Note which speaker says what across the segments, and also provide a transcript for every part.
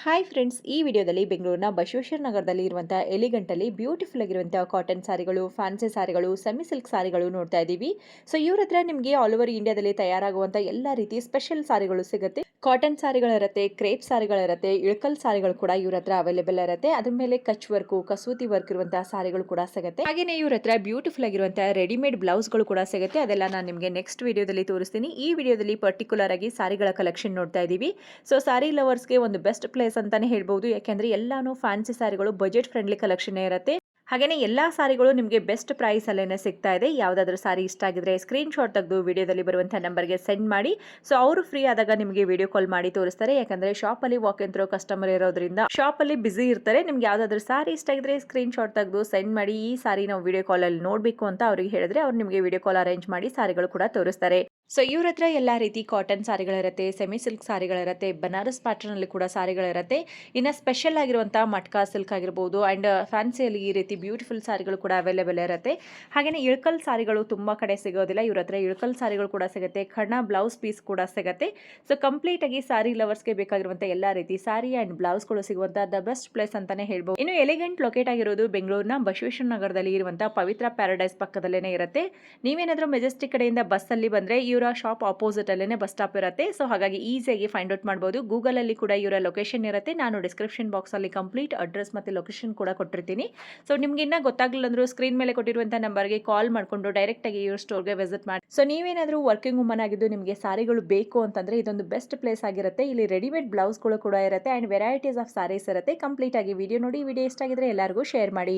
Speaker 1: Hi friends, ಈ ವಿಡಿಯೋದಲ್ಲಿ ಬೆಂಗಳೂರಿನ ಬಸವೇಶ್ವರ ನಗರದಲ್ಲಿ ಇರುವಂತಹ ಎಲಿಗಂಟಲ್ಲಿ ಬ್ಯೂಟಿಫುಲ್ ಆಗಿರುವಂತಹ ಕಾಟನ್ ಸಾರಿಗಳು, ಫ್ಯಾನ್ಸಿ ಸಾರಿಗಳು, ಸೆಮಿ ಸಿಲ್ಕ್ ಸಾರಿಗಳು ನೋಡ್ತಾ ಇದ್ದೀವಿ. ಸೊ ಇವ್ರ ಹತ್ರ ನಿಮಗೆ ಆಲ್ ಓವರ್ ಇಂಡಿಯಾದಲ್ಲಿ ತಯಾರಾಗುವಂಥ ಎಲ್ಲ ರೀತಿ ಸ್ಪೆಷಲ್ ಸಾರಿಗಳು ಸಿಗುತ್ತೆ. ಕಾಟನ್ ಸಾರಿಗಳಿರುತ್ತೆ, ಕ್ರೇಪ್ ಸಾರಿಗಳಿರುತ್ತೆ, ಇಳಕಲ್ ಸಾರಿಗಳು ಕೂಡ ಇವ್ರ ಹತ್ರ ಅವೈಲೇಬಲ್ ಇರುತ್ತೆ. ಅದ್ರ ಮೇಲೆ ಕಚ್ ವರ್ಕು, ಕಸೂತಿ ವರ್ಕ್ ಇರುವಂತಹ ಸಾರಿಗಳು ಕೂಡ ಸಿಗುತ್ತೆ. ಹಾಗೇನೆ ಇವ್ರ ಹತ್ರ ಬ್ಯೂಟಿಫುಲ್ ಆಗಿರುವಂತಹ ರೆಡಿಮೇಡ್ ಬ್ಲೌಸ್ಗಳು ಕೂಡ ಸಿಗುತ್ತೆ. ಅದೆಲ್ಲ ನಾನು ನಿಮಗೆ ನೆಕ್ಸ್ಟ್ ವಿಡಿಯೋದಲ್ಲಿ ತೋರಿಸ್ತೀನಿ. ಈ ವಿಡಿಯೋದಲ್ಲಿ ಪರ್ಟಿಕ್ಯುಲರ್ ಆಗಿ ಸಾರಿಗಳ ಕಲೆಕ್ಷನ್ ನೋಡ್ತಾ ಇದ್ದೀವಿ. ಸೊ ಸಾರಿ ಲವರ್ಸ್ಗೆ ಒಂದು ಬೆಸ್ಟ್ ಪ್ಲೇಸ್ ಅಂತಾನೆ ಹೇಳ್ಬಹುದು. ಯಾಕೆಂದ್ರೆ ಎಲ್ಲಾನು ಫ್ಯಾನ್ಸಿ ಸಾರಿಗಳು ಬಜೆಟ್ ಫ್ರೆಂಡ್ಲಿ ಕಲೆಕ್ಷನ್ ಇರುತ್ತೆ. ಹಾಗೇನೆ ಎಲ್ಲಾ ಸಾರಿಗಳು ನಿಮಗೆ ಬೆಸ್ಟ್ ಪ್ರೈಸ್ ಅಲ್ಲೇನೆ ಸಿಗ್ತಾ ಇದೆ. ಯಾವ್ದಾದ್ರು ಸಾರಿ ಇಷ್ಟ ಆಗಿದ್ರೆ ಸ್ಕ್ರೀನ್ ಶಾಟ್ ತೆಗೆದು ವಿಡಿಯೋದಲ್ಲಿ ಬರುವಂತಹ ನಂಬರ್ಗೆ ಸೆಂಡ್ ಮಾಡಿ. ಸೊ ಅವರು ಫ್ರೀ ಆದಾಗ ನಿಮಗೆ ವಿಡಿಯೋ ಕಾಲ್ ಮಾಡಿ ತೋರಿಸ್ತಾರೆ. ಯಾಕಂದ್ರೆ ಶಾಪ್ ಅಲ್ಲಿ ವಾಕ್ ಇನ್ ಥ್ರೋ ಕಸ್ಟಮರ್ ಇರೋದ್ರಿಂದ ಶಾಪ್ ಅಲ್ಲಿ ಬಿಸಿ ಇರ್ತಾರೆ. ನಿಮ್ಗೆ ಯಾವ್ದಾದ್ರು ಸಾರಿ ಇಷ್ಟ ಆಗಿದ್ರೆ ಸ್ಕ್ರೀನ್ ಶಾಟ್ ತೆಗೆದು ಸೆಂಡ್ ಮಾಡಿ. ಈ ಸಾರಿ ನಾವು ವಿಡಿಯೋ ಕಾಲ್ ಅಲ್ಲಿ ನೋಡ್ಬೇಕು ಅಂತ ಅವ್ರಿಗೆ ಹೇಳಿದ್ರೆ ಅವ್ರು ನಿಮಗೆ ವಿಡಿಯೋ ಕಾಲ್ ಅರೇಂಜ್ ಮಾಡಿ ಸಾರಿಗಳು ಕೂಡ ತೋರಿಸ್ತಾರೆ. ಸೊ ಇವ್ರ ಹತ್ರ ಎಲ್ಲ ರೀತಿ ಕಾಟನ್ ಸಾರಿಗಳಿರುತ್ತೆ, ಸೆಮಿ ಸಿಲ್ಕ್ ಸಾರಿಗಳಿರುತ್ತೆ, ಬನಾರಸ್ ಪ್ಯಾಟರ್ನ್ ಅಲ್ಲಿ ಕೂಡ ಸಾರಿಗಳಿರುತ್ತೆ. ಇನ್ನು ಸ್ಪೆಷಲ್ ಆಗಿರುವಂತಹ ಮಟ್ಕಾ ಸಿಲ್ಕ್ ಆಗಿರ್ಬೋದು ಅಂಡ್ ಫ್ಯಾನ್ಸಿಯಲ್ಲಿ ಈ ರೀತಿ ಬ್ಯೂಟಿಫುಲ್ ಸಾರಿಗಳು ಕೂಡ ಅವೈಲೇಬಲ್ ಇರುತ್ತೆ. ಹಾಗೇನೆ ಇಳಕಲ್ ಸಾರಿಗಳು ತುಂಬಾ ಕಡೆ ಸಿಗೋದಿಲ್ಲ. ಇವ್ರ ಹತ್ರ ಇಳಕಲ್ ಸಾರಿಗಳು ಕೂಡ ಸಿಗುತ್ತೆ, ಖಣ ಬ್ಲೌಸ್ ಪೀಸ್ ಕೂಡ ಸಿಗುತ್ತೆ. ಸೊ ಕಂಪ್ಲೀಟ್ ಆಗಿ ಸಾರಿ ಲವರ್ಸ್ಗೆ ಬೇಕಾಗಿರುವಂತಹ ಎಲ್ಲಾ ರೀತಿ ಸಾರಿ ಅಂಡ್ ಬ್ಲೌಸ್ಗಳು ಸಿಗುವಂತಹ ದ ಬೆಸ್ಟ್ ಪ್ಲೇಸ್ ಅಂತಾನೆ ಹೇಳ್ಬೋದು. ಇನ್ನು ಎಲಿಗೆಂಟ್ ಲೊಕೇಟ್ ಆಗಿರೋದು ಬೆಂಗಳೂರಿನ ಬಸವೇಶ್ವರ ನಗರದಲ್ಲಿ ಇರುವಂತಹ ಪವಿತ್ರ ಪ್ಯಾರಡೈಸ್ ಪಕ್ಕದಲ್ಲೇನೆ ಇರುತ್ತೆ. ನೀವೇನಾದ್ರೂ ಮೆಜೆಸ್ಟಿಕ್ ಕಡೆಯಿಂದ ಬಸ್ ಅಲ್ಲಿ ಬಂದ್ರೆ ಇವರ ಶಾಪ್ ಆಪೋಸಿಟ್ ಅಲ್ಲೇನೆ ಬಸ್ ಸ್ಟಾಪ್ ಇರುತ್ತೆ. ಸೊ ಹಾಗಾಗಿ ಈಸಿಯಾಗಿ ಫೈಂಡ್ ಔಟ್ ಮಾಡಬಹುದು. ಗೂಗಲ್ ಅಲ್ಲಿ ಕೂಡ ಇವರ ಲೊಕೇಶನ್ ಇರುತ್ತೆ. ನಾನು ಡಿಸ್ಕ್ರಿಪ್ಷನ್ ಬಾಕ್ಸ್ ಅಲ್ಲಿ ಕಂಪ್ಲೀಟ್ ಅಡ್ರೆಸ್ ಮತ್ತೆ ಲೊಕೇಶನ್ ಕೂಡ ಕೊಟ್ಟಿರ್ತೀನಿ. ಸೊ ನಿಮ್ಗೆ ಇನ್ನ ಗೊತ್ತಾಗ್ಲಿಲ್ಲ ಅಂದ್ರೂ ಸ್ಕ್ರೀನ್ ಮೇಲೆ ಕೊಟ್ಟಿರುವಂತಹ ನಂಬರ್ಗೆ ಕಾಲ್ ಮಾಡ್ಕೊಂಡು ಡೈರೆಕ್ಟ್ ಆಗಿ ಇವ್ರ ಸ್ಟೋರ್ಗೆ ವಿಸಿಟ್ ಮಾಡಿ. ಸೊ ನೀವೇನಾದ್ರೂ ವರ್ಕಿಂಗ್ ವುಮನ್ ಆಗಿದ್ದು ನಿಮಗೆ ಸಾರಿಗಳು ಬೇಕು ಅಂತಂದ್ರೆ ಇದೊಂದು ಬೆಸ್ಟ್ ಪ್ಲೇಸ್ ಆಗಿರುತ್ತೆ. ಇಲ್ಲಿ ರೆಡಿಮೇಡ್ ಬ್ಲೌಸ್ಗಳು ಕೂಡ ಇರುತ್ತೆ ಅಂಡ್ ವೆರೈಟೀಸ್ ಆಫ್ ಸಾರೀಸ್ ಇರುತ್ತೆ. ಕಂಪ್ಲೀಟ್ ಆಗಿ ವಿಡಿಯೋ ನೋಡಿ. ವಿಡಿಯೋ ಇಷ್ಟ ಆಗಿದ್ರೆ ಎಲ್ಲರಿಗೂ ಶೇರ್ ಮಾಡಿ.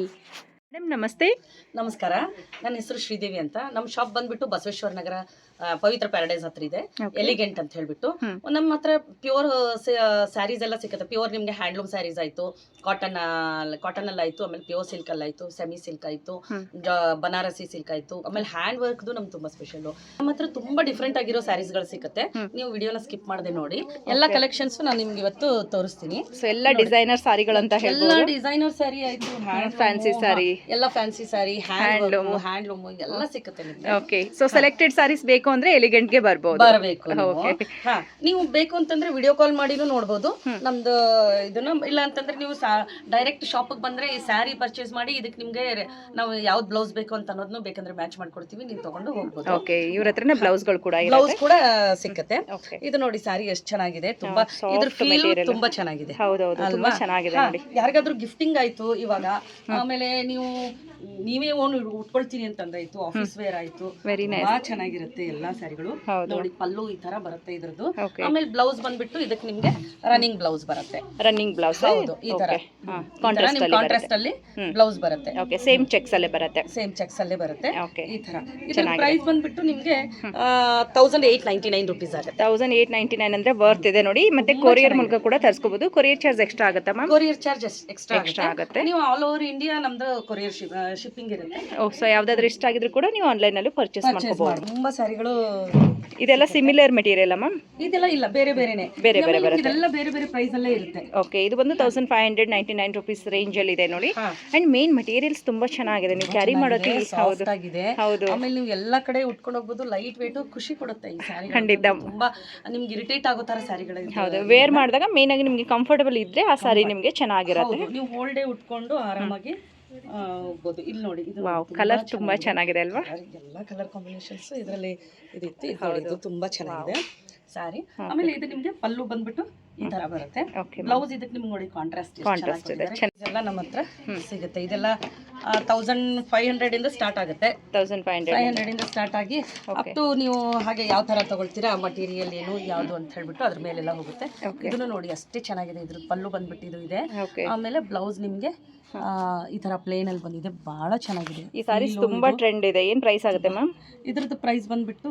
Speaker 1: ಮೇಡಮ್ ನಮಸ್ತೆ.
Speaker 2: ನಮಸ್ಕಾರ, ನನ್ನ ಹೆಸರು ಶ್ರೀದೇವಿ ಅಂತ. ನಮ್ಮ ಶಾಪ್ ಬಂದ್ಬಿಟ್ಟು ಬಸವೇಶ್ವರ ನಗರ ಪವಿತ್ರ ಪ್ಯಾರಡೈಸ್ ಹತ್ರ ಇದೆ. ಎಲಿಗೆಂಟ್ ಅಂತ ಹೇಳ್ಬಿಟ್ಟು ನಮ್ಮ ಹತ್ರ ಪ್ಯೂರ್ ಸ್ಯಾರೀಸ್ ಎಲ್ಲ ಸಿಗುತ್ತೆ. ಪ್ಯೂರ್ ನಿಮ್ಗೆ ಹ್ಯಾಂಡ್ಲೂಮ್ ಸ್ಯಾರೀಸ್ ಆಯ್ತು, ಕಾಟನ್ ಅಲ್ಲಿ ಆಯ್ತು, ಆಮೇಲೆ ಪ್ಯೂರ್ ಸಿಲ್ಕ್ ಅಲ್ಲಿ ಆಯ್ತು, ಸೆಮಿ ಸಿಲ್ಕ್ ಆಯ್ತು, ಬನಾರಸಿ ಸಿಲ್ಕ್ ಆಯ್ತು, ಆಮೇಲೆ ಹ್ಯಾಂಡ್ ವರ್ಕ್ದು ನಮ್ಗೆ ತುಂಬಾ ಸ್ಪೆಷಲ್. ನಮ್ಮ ಹತ್ರ ತುಂಬಾ ಡಿಫ್ರೆಂಟ್ ಆಗಿರೋ ಸ್ಯಾರೀಸ್ ಗಳು ಸಿಗುತ್ತೆ. ನೀವು ವಿಡಿಯೋನ ಸ್ಕಿಪ್ ಮಾಡದೆ ನೋಡಿ. ಎಲ್ಲಾ ಕಲೆಕ್ಷನ್ಸ್ ನಾನು ನಿಮ್ಗೆ ಇವತ್ತು ತೋರಿಸ್ತೀನಿ.
Speaker 1: ಎಲ್ಲ ಡಿಸೈನರ್ ಸಾರಿಗಳಂತ
Speaker 2: ಎಲ್ಲ ಡಿಸೈನರ್ ಸ್ಯಾರಿ ಆಯ್ತು,
Speaker 1: ಫ್ಯಾನ್ಸಿ ಸಾರಿ,
Speaker 2: ಎಲ್ಲ ಫ್ಯಾನ್ಸಿ ಸಾರಿ, ಹ್ಯಾಂಡ್ಲೂಮ್ ಎಲ್ಲ ಸಿಗುತ್ತೆ ನಿಮ್ಗೆ.
Speaker 1: ಓಕೆ. ಸೊ ಸೆಲೆಕ್ಟೆಡ್ ಸಾರೀಸ್ ಬೇಕು ಅಂದ್ರೆ ಎಲಿಗೆಂಟ್ ಗೆ ಬರಬೇಕು.
Speaker 2: ನೀವು ಬೇಕು ಅಂತಂದ್ರೆ ವಿಡಿಯೋ ಕಾಲ್ ಮಾಡಿನೂ ನೋಡಬಹುದು ನಮ್ದು ಇದನ್ನ. ಇಲ್ಲ ಅಂತಂದ್ರೆ ನೀವು ಡೈರೆಕ್ಟ್ ಶಾಪ್ ಬಂದ್ರೆ ಈ ಸ್ಯಾರಿ ಪರ್ಚೇಸ್ ಮಾಡಿ ಇದಕ್ಕೆ ನಿಮ್ಗೆ ನಾವು ಯಾವ್ದು ಬ್ಲೌಸ್ ಬೇಕು ಅಂತ ಅನ್ನೋದನ್ನು ಬೇಕಂದ್ರೆ ಮ್ಯಾಚ್ ಮಾಡ್ಕೊಡ್ತೀವಿ, ನೀವು ತಗೊಂಡು ಹೋಗ್ಬೋದು.
Speaker 1: ಓಕೆ. ಇವ್ರ ಹತ್ರನೇ ಬ್ಲೌಸ್ ಗಳು ಕೂಡ
Speaker 2: ಬ್ಲೌಸ್ ಕೂಡ ಸಿಕ್ಕತ್ತೆ. ಇದು ನೋಡಿ ಸ್ಯಾರಿ ಎಷ್ಟು ಚೆನ್ನಾಗಿದೆ, ತುಂಬಾ ಇದ್ರ ಫೀಲ್ ತುಂಬಾ ಚೆನ್ನಾಗಿದೆ.
Speaker 1: ಹೌದೌದು, ತುಂಬಾ ಚೆನ್ನಾಗಿದೆ ನೋಡಿ.
Speaker 2: ಯಾರಿಗಾದ್ರೂ ಗಿಫ್ಟಿಂಗ್ ಆಯ್ತು ಇವಾಗ, ಆಮೇಲೆ ನೀವೇ ಓನ್ ಉಟ್ಕೊಳ್ತೀನಿ ಅಂತಂದ್ರೆ ಆಯ್ತು, ಆಫೀಸ್ ವೇರ್ ಆಯ್ತು, ತುಂಬಾ ಚೆನ್ನಾಗಿರುತ್ತೆ ಎಲ್ಲಾ ಸ್ಯಾರಿಗಳು. ನೋಡಿ ಪಲ್ಲು ಈ ತರ ಬರುತ್ತೆ ಇದ್ರದ್ದು. ಆಮೇಲೆ ಬ್ಲೌಸ್ ಬಂದ್ಬಿಟ್ಟು ಇದಕ್ಕೆ ನಿಮ್ಗೆ ರನ್ನಿಂಗ್ ಬ್ಲೌಸ್ ಬರುತ್ತೆ.
Speaker 1: ರನ್ನಿಂಗ್ ಬ್ಲೌಸ್
Speaker 2: ಹೌದು, ಈ ತರ ಕಾಂಟ್ರಾಸ್ಟ್ ಅಲ್ಲಿ ಬ್ಲೌಸ್ ಬರುತ್ತೆ.
Speaker 1: ಓಕೆ. ಸೇಮ್ ಚೆಕ್ಸ್ ಅಲ್ಲೇ ಬರುತ್ತೆ.
Speaker 2: ಸೇಮ್ ಚೆಕ್ಸ್ ಅಲ್ಲೇ ಬರುತ್ತೆ. ಈ ತರ ಇದರ ಪ್ರೈಸ್ ಬಂದ್ಬಿಟ್ಟು ನಿಮ್ಗೆ 1899 ರೂಪೀಸ್ ಆಗುತ್ತೆ.
Speaker 1: 1899 ಅಂದ್ರೆ ವರ್ತ್ ಇದೆ ನೋಡಿ. ಮತ್ತೆ ಕೊರಿಯರ್ ಮೂಲಕ ಕೂಡ ತರಿಸ್ಕೋಬಹುದು. ಕೊರಿಯರ್ ಚಾರ್ಜ್ ಎಕ್ಸ್ಟ್ರಾ ಆಗುತ್ತೆ ಮ್ಯಾಮ್?
Speaker 2: ಕೊರಿಯರ್ ಚಾರ್ಜ್ ಎಕ್ಸ್ಟ್ರಾ ಆಗುತ್ತೆ. ನೀವು ಆಲ್ ಓವರ್ ಇಂಡಿಯಾ ನಮ್ದು ಕೊರಿಯರ್ ಶಿಪ್ಪಿಂಗ್ ಇರುತ್ತೆ.
Speaker 1: ಸೊ ಯಾವ್ದಾದ್ರು ಇಷ್ಟ ಆಗಿದ್ರು ಕೂಡ ನೀವು ಆನ್ಲೈನ್ ಅಲ್ಲಿ ಪರ್ಚೇಸ್ ಮಾಡ್ಕೋಬಹುದು.
Speaker 2: ತುಂಬಾ ಸಾರಿಗಳು
Speaker 1: ಇದೆಲ್ಲ ಸಿಮಿಲರ್ ಮೆಟೀರಿಯಲ್ ಮ್ಯಾಮ್?
Speaker 2: ಇದೆಲ್ಲ ಇಲ್ಲ, ಬೇರೆ ಬೇರೆನೆ, ಬೇರೆ ಇದೆಲ್ಲ ಬೇರೆ ಬೇರೆ ಪ್ರೈಸ್ ಅಲ್ಲೇ ಇರುತ್ತೆ.
Speaker 1: ಓಕೆ. ಇದು ಬಂದು 1599 ರೂಪೀಸ್ ರೇಂಜ್ ಅಲ್ಲಿ ಇದೆ ನೋಡಿ. ಅಂಡ್ ಮೇನ್ ಮೆಟೀರಿಯಲ್ಸ್ ತುಂಬಾ ಚೆನ್ನಾಗಿದೆ. ನೀವು ಕ್ಯಾರಿ ಮಾಡೋಕೆ ಹೌದು.
Speaker 2: ಆಮೇಲೆ ನೀವು ಎಲ್ಲಾ ಕಡೆ ಉಟ್ಕೊಂಡು ಹೋಗ್ಬೋದು. ಲೈಟ್ ವೇಟ್, ಖುಷಿ ಕೊಡುತ್ತೆ ಈ ಸ್ಯಾರಿ. ಖಂಡಿತ ತುಂಬಾ ನಿಮ್ಗೆ ಇರಿಟೇಟ್ ಆಗೋ ತರ ಸ್ಯಾರಿಗಳು.
Speaker 1: ಹೌದು. ವೇರ್ ಮಾಡಿದಾಗ ಮೇನ್ ಆಗಿ ನಿಮ್ಗೆ ಕಂಫರ್ಟಬಲ್ ಇದ್ರೆ ಆ ಸಾರಿ ನಿಮ್ಗೆ ಚೆನ್ನಾಗಿರುತ್ತೆ.
Speaker 2: ನೀವು ಹೋಲ್ ಡೇ ಉಟ್ಕೊಂಡು ಆರಾಮಾಗಿ ಹೋಗ್ಬೋದು. ಇಲ್ಲಿ ನೋಡಿ, ಇದು
Speaker 1: ಕಲರ್ ತುಂಬಾ ಚೆನ್ನಾಗಿದೆ ಅಲ್ವಾ?
Speaker 2: ಎಲ್ಲ ಕಲರ್ ಕಾಂಬಿನೇಷನ್ಸ್ ಇದರಲ್ಲಿ ಇದಿತ್ತು. ಇದು ತುಂಬಾ ಚೆನ್ನಾಗಿದೆ ಸಾರಿ. ಆಮೇಲೆ ಇದು ನಿಮ್ಗೆ ಪಲ್ಲು ಬಂದ್ಬಿಟ್ಟು ಈ ತರ ಬರುತ್ತೆ. ಬ್ಲೌಸ್ ಇದಕ್ಕೆ ನಿಮ್ಗೆ ನೋಡಿ ಕಾಂಟ್ರಾಸ್ಟ್ ಇದೆ. ಇದೆಲ್ಲ ನಮ್ಮ ಹತ್ರ ಸಿಗುತ್ತೆ. ಇದೆಲ್ಲ 1500 ಇಂದ ಸ್ಟಾರ್ಟ್ ಆಗುತ್ತೆ. 1500 ಇಂದ ಸ್ಟಾರ್ಟ್ ಆಗಿ ಅಪ್ ಟು ನೀವು ಹಾಗೆ ಯಾವ ತರ ತಗೊಳ್ತೀರಾ, ಮಟೀರಿಯಲ್ ಏನು ಯಾವ್ದು ಅಂತ ಹೇಳ್ಬಿಟ್ಟು ಅದ್ರ ಮೇಲೆಲ್ಲ ಹೋಗುತ್ತೆ. ಇದನ್ನು ನೋಡಿ ಅಷ್ಟೇ ಚೆನ್ನಾಗಿದೆ. ಇದ್ರ ಪಲ್ಲು ಬಂದ್ಬಿಟ್ಟು ಇದು ಇದೆ. ಆಮೇಲೆ ಬ್ಲೌಸ್ ನಿಮ್ಗೆ ಈ ತರ ಪ್ಲೇನ್ ಅಲ್ಲಿ ಬಂದಿದೆ, ಬಹಳ ಚೆನ್ನಾಗಿದೆ.
Speaker 1: ಈ ಸಾರೀಸ್ ತುಂಬಾ ಟ್ರೆಂಡ್ ಇದೆ. ಏನ್ ಪ್ರೈಸ್ ಆಗುತ್ತೆ ಮ್ಯಾಮ್?
Speaker 2: ಇದ್ರದ್ದು ಪ್ರೈಸ್ ಬಂದ್ಬಿಟ್ಟು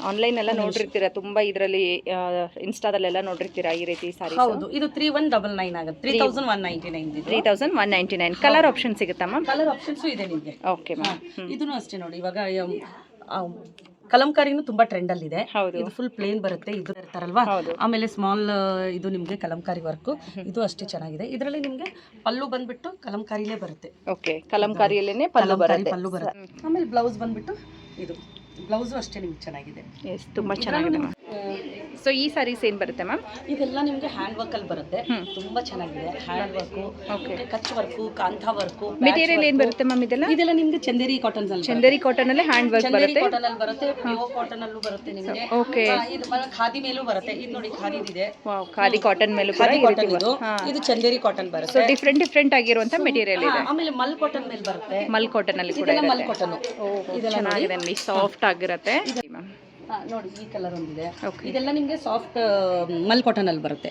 Speaker 1: ಆನ್ಲೈನ್ ಎಲ್ಲ ನೋಡಿರ್ತೀರಾ, ತುಂಬಾ ಇದರಲ್ಲಿ ಇನ್ಸ್ಟಾದಲ್ಲೆಲ್ಲ ನೋಡಿರ್ತೀರಾ ಈ ರೀತಿ ಸಾರಿ.
Speaker 2: ಹೌದು. ಇದು 3199 ಆಗುತ್ತೆ. 3199.
Speaker 1: 3199. ಕಲರ್ ಆಪ್ಷನ್ ಸಿಗುತ್ತಾ ಮ್ಯಾಮ್?
Speaker 2: ಕಲರ್ ಆಪ್ಷನ್ಸ್ ಇದೆ ನಿಮಗೆ.
Speaker 1: Okay ma'am.
Speaker 2: ಇದನ್ನು ಅಷ್ಟೇ ನೋಡಿ. ಇವಾಗ ಕಲಂಕಾರಿನೂ ತುಂಬಾ ಟ್ರೆಂಡ್ ಅಲ್ಲಿ ಇದೆ. ಇದು ಫುಲ್ ಪ್ಲೇನ್ ಬರುತ್ತೆ, ಇದು ಇರ್ತಾರಲ್ವಾ. ಆಮೇಲೆ ಸ್ಮಾಲ್ ಇದು ನಿಮ್ಗೆ ಕಲಂಕಾರಿ ವರ್ಕ್, ಇದು ಅಷ್ಟೇ ಚೆನ್ನಾಗಿದೆ. ಇದರಲ್ಲಿ ನಿಮ್ಗೆ ಪಲ್ಲು ಬಂದ್ಬಿಟ್ಟು ಕಲಂಕಾರಿಲೇ ಬರುತ್ತೆ.
Speaker 1: ಓಕೆ. ಕಲಂಕಾರಿಯಲ್ಲೇನೆ ಪಲ್ಲು ಬರುತ್ತೆ.
Speaker 2: ಆಮೇಲೆ ಬ್ಲೌಸ್ ಬಂದ್ಬಿಟ್ಟು ಇದು ಬ್ಲೌಸು ಅಷ್ಟೇ ನಿಮ್ಗೆ ಚೆನ್ನಾಗಿದೆ.
Speaker 1: ತುಂಬಾ ಚೆನ್ನಾಗಿದೆ. ಸೊ ಈ ಸ್ಯಾರೀಸ್ ಏನು ಬರುತ್ತೆ ಮ್ಯಾಮ್?
Speaker 2: ಇದೆಲ್ಲ ನಿಮಗೆ ಹ್ಯಾಂಡ್ ವರ್ಕ್ ಅಲ್ಲಿ ಬರುತ್ತೆ, ತುಂಬಾ ಚೆನ್ನಾಗಿದೆ. ಹ್ಯಾಂಡ್ ವರ್ಕು, ಕಚ್ ವರ್ಕು, ಕಾಂತಾ ವರ್ಕು.
Speaker 1: ಮೆಟೀರಿಯಲ್ ಏನು ಬರುತ್ತೆ ಮ್ಯಾಮ್ ಇದೆಲ್ಲ?
Speaker 2: ಇದೆಲ್ಲ ನಿಮ್ಗೆ ಚಂದೇರಿ ಕಾಟನ್ ಅಲ್ಲಿ,
Speaker 1: ಚಂದೇರಿ ಕಾಟನ್ ಅಲ್ಲಿ ಹ್ಯಾಂಡ್ ವರ್ಕ್
Speaker 2: ಚಂದೇರಿ
Speaker 1: ಬರುತ್ತೆ,
Speaker 2: ಕಾಟನ್ ಅಲ್ಲಿ ಬರುತ್ತೆ, ಪ್ಯೂರ್ ಕಾಟನ್ ಅಲ್ಲೂ ಬರುತ್ತೆ ನಿಮಗೆ.
Speaker 1: ಓಕೆ.
Speaker 2: ಇದು ಖಾದಿ ಮೇಲೂ ಬರುತ್ತೆ. ಇದು ನೋಡಿ ಖಾದಿ ಇದೆ,
Speaker 1: ವಾವ್, ಖಾದಿ ಕಾಟನ್ ಮೇಲೂ ಕೂಡ
Speaker 2: ಖಾದಿ ಕಾಟನ್ ಇದು ಚಂದೇರಿ ಕಾಟನ್ ಬರುತ್ತೆ.
Speaker 1: ಸೊ ಡಿಫ್ರೆಂಟ್ ಆಗಿರುವಂತ ಮೆಟೀರಿಯಲ್ ಇದೆ.
Speaker 2: ಆಮೇಲೆ ಮಲ್ ಕಾಟನ್ ಮೇಲೆ ಬರುತ್ತೆ,
Speaker 1: ಮಲ್ ಕಾಟನ್ ಅಲ್ಲಿ ಕೂಡ
Speaker 2: ಇದೆಲ್ಲ ಮಲ್ ಕಾಟನ್.
Speaker 1: ಇದೆಲ್ಲ ಚೆನ್ನಾಗಿದೆ ನೋಡಿ, ಸಾಫ್ಟ್ ಆಗಿರುತ್ತೆ.
Speaker 2: ನೋಡಿ ಈ ಕಲರ್ ಒಂದಿದೆ, ಇದೆಲ್ಲ ನಿಮ್ಗೆ ಸಾಫ್ಟ್ ಮಲ್ ಕಾಟನ್ ಅಲ್ಲಿ ಬರುತ್ತೆ.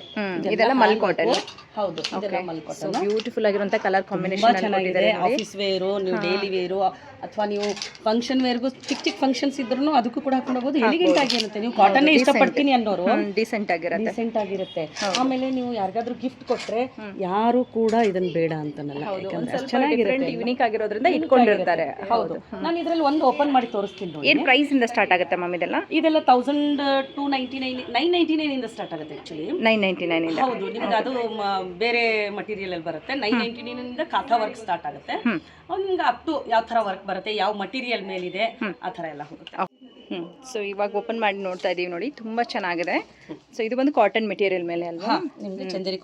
Speaker 1: ಇದೆಲ್ಲ ಮಲ್ ಕಾಟನ್.
Speaker 2: ಹೌದು, ಇದೆಲ್ಲ ಮಲ್ ಕಾಟನ್.
Speaker 1: ಬ್ಯೂಟಿಫುಲ್ ಆಗಿರುವಂತ ಕಲರ್ ಕಾಂಬಿನೇಷನ್
Speaker 2: ಚೆನ್ನಾಗಿದೆ. ಆಫೀಸ್ ವೇರು, ನೀವು ಡೈಲಿ ವೇರು, ಅಥವಾ ನೀವು ಫಂಕ್ಷನ್ ವೇರ್ಗೂ ಚಿಕ್ಕ ಫಂಕ್ಷನ್ಸ್ ಇದ್ರೂ ಅದಕ್ಕೂ ಕೂಡ ಹಾಕೊಂಡು ಹೋಗ್ಬೋದು. ಎಲಿಗೆಂಟ್ ಆಗಿರುತ್ತೆ. ನೀವು ಕಾಟನ್ ಇಷ್ಟಪಡ್ತೀನಿ ಅನ್ನೋರು
Speaker 1: ಡಿಸೆಂಟ್ ಆಗಿರುತ್ತೆ.
Speaker 2: ಆಮೇಲೆ ನೀವು ಯಾರಿಗಾದ್ರೂ ಗಿಫ್ಟ್ ಕೊಟ್ರೆ ಯಾರು ಕೂಡ ಇದನ್ನ ಬೇಡ ಅಂತನಲ್ಲ, ಚೆನ್ನಾಗಿರುತ್ತೆ,
Speaker 1: ಯೂನಿಕ್ ಆಗಿರೋದ್ರಿಂದ ಇಟ್ಕೊಂಡಿರ್ತಾರೆ.
Speaker 2: ಹೌದು, ನಾನು ಇದ್ರಲ್ಲಿ ಒಂದು ಓಪನ್ ಮಾಡಿ ತೋರಿಸ್ತೀನಿ ನೋಡಿ.
Speaker 1: ಏನ್ ಪ್ರೈಸ್ ಇಂದ ಸ್ಟಾರ್ಟ್ ಆಗುತ್ತೆ ಮ್ಯಾಮ್ ಇದೆಲ್ಲ?
Speaker 2: ಇದೆಲ್ಲ 999 ಇಂದ ಸ್ಟಾರ್ಟ್ ಆಗುತ್ತೆ ಆಕ್ಚುಲಿ.
Speaker 1: 999 ಇಂದ.
Speaker 2: ಹೌದು, ನಿಮ್ಗೆ ಅದು ಬೇರೆ ಮಟೀರಿಯಲ್ ಅಲ್ಲಿ ಬರುತ್ತೆ. 999 ಇಂದ ಕಾಥಾ ವರ್ಕ್ ಸ್ಟಾರ್ಟ್ ಆಗುತ್ತೆ. ನಿಮ್ಗೆ ಅಪ್ ಟು ಯಾವ ತರ ವರ್ಕ್ ಬರುತ್ತೆ, ಯಾವ ಮಟೀರಿಯಲ್ ಮೇಲಿದೆ ಆ ತರ ಎಲ್ಲ ಹೋಗುತ್ತೆ.
Speaker 1: ಸೊ ಇವಾಗ ಓಪನ್ ಮಾಡಿ ನೋಡ್ತಾ ಇದೀವಿ ನೋಡಿ, ತುಂಬಾ ಚೆನ್ನಾಗಿದೆ. ಸೊ ಇದು ಒಂದು ಕಾಟನ್ ಮೆಟೀರಿಯಲ್ ಮೇಲೆ ಅಲ್ವಾ?
Speaker 2: ನಿಮ್ಗೆ ಚಂದೇರಿ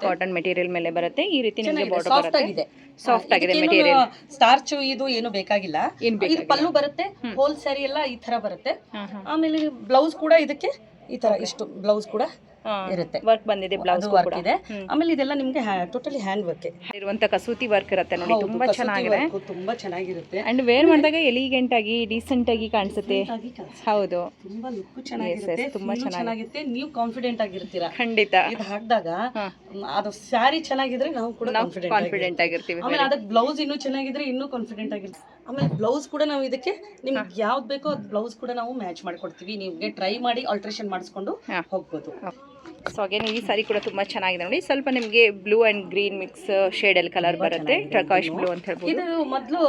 Speaker 1: ಕಾಟನ್ ಮೆಟೀರಿಯಲ್ ಮೇಲೆ ಬರುತ್ತೆ. ಈ ರೀತಿ ನಿಮಗೆ ಬಾರ್ಡರ್ ಬರುತ್ತೆ, ಸಾಫ್ಟ್ ಆಗಿದೆ
Speaker 2: ಮೆಟೀರಿಯಲ್. ಸ್ಟಾರ್ಚ್ ಇದು ಏನು ಬೇಕಾಗಿಲ್ಲ. ಇದು ಪಲ್ಲು ಬರುತ್ತೆ, ಹೋಲ್ ಸ್ಯಾರಿ ಎಲ್ಲ ಈ ತರ ಬರುತ್ತೆ. ಆಮೇಲೆ ಬ್ಲೌಸ್ ಕೂಡ ಇದಕ್ಕೆ ಈ ತರ ಇಷ್ಟು ಬ್ಲೌಸ್ ಕೂಡ ಇರುತ್ತೆ,
Speaker 1: ವರ್ಕ್ ಬಂದಿದೆ, ಬ್ಲೌಸ್
Speaker 2: ವರ್ಕ್ ಇದೆ. ಆಮೇಲೆ ಇದೆಲ್ಲ ನಿಮ್ಗೆ ಟೋಟಲಿ ಹ್ಯಾಂಡ್ ವರ್ಕ್
Speaker 1: ಇರುವಂತ ಕಸೂತಿ ವರ್ಕ್ ಇರುತ್ತೆ ನೋಡಿ, ತುಂಬಾ ಚೆನ್ನಾಗಿದೆ,
Speaker 2: ತುಂಬಾ ಚೆನ್ನಾಗಿರುತ್ತೆ.
Speaker 1: ಅಂಡ್ ವೇರ್ ಮಾಡಿದಾಗ ಎಲಿಗೆಂಟ್ ಆಗಿ ಡೀಸೆಂಟ್ ಆಗಿ ಕಾಣಿಸುತ್ತೆ. ಹೌದು,
Speaker 2: ತುಂಬಾ ಲುಕ್ ಚೆನ್ನಾಗಿರುತ್ತೆ, ತುಂಬಾ ಚೆನ್ನಾಗಿರುತ್ತೆ. ನೀವು ಕಾನ್ಫಿಡೆಂಟ್ ಆಗಿರ್ತೀರಾ
Speaker 1: ಖಂಡಿತ.
Speaker 2: ಇದು ಹಾಕಿದಾಗ ಅದು ಸ್ಯಾರಿ ಚೆನ್ನಾಗಿದ್ರೆ ನಾವು ಕೂಡ
Speaker 1: ಕಾನ್ಫಿಡೆಂಟ್ ಆಗಿರ್ತೀವಿ.
Speaker 2: ಆಮೇಲೆ ಅದಕ್ಕೆ ಬ್ಲೌಸ್ ಇನ್ನೂ ಚೆನ್ನಾಗಿದ್ರೆ ಇನ್ನೂ ಕಾನ್ಫಿಡೆಂಟ್ ಆಗಿರ್ತೀವಿ. ಆಮೇಲೆ ಬ್ಲೌಸ್ ಕೂಡ ನಾವು ಇದಕ್ಕೆ ನಿಮ್ಗೆ ಯಾವ್ದು ಬೇಕೋ ಅದು ಬ್ಲೌಸ್ ಕೂಡ ನಾವು ಮ್ಯಾಚ್ ಮಾಡ್ಕೊಡ್ತೀವಿ. ನಿಮ್ಗೆ ಟ್ರೈ ಮಾಡಿ ಆಲ್ಟ್ರೇಷನ್ ಮಾಡಿಸ್ಕೊಂಡು ಹೋಗ್ಬೋದು.
Speaker 1: ಸೊ ಅಗೇನ್ ಈ ಸಾರಿ ಕೂಡ ತುಂಬಾ ಚೆನ್ನಾಗಿದೆ ನೋಡಿ. ಸ್ವಲ್ಪ ನಿಮಗೆ blue and green mix shade ಅಲ್ಲಿ ಕಲರ್ ಬರುತ್ತೆ, ಟರ್ಕಾಶ್ ಬ್ಲೂ ಅಂತ ಹೇಳ್ಬೋದು.
Speaker 2: ಇದು ಮೊದಲು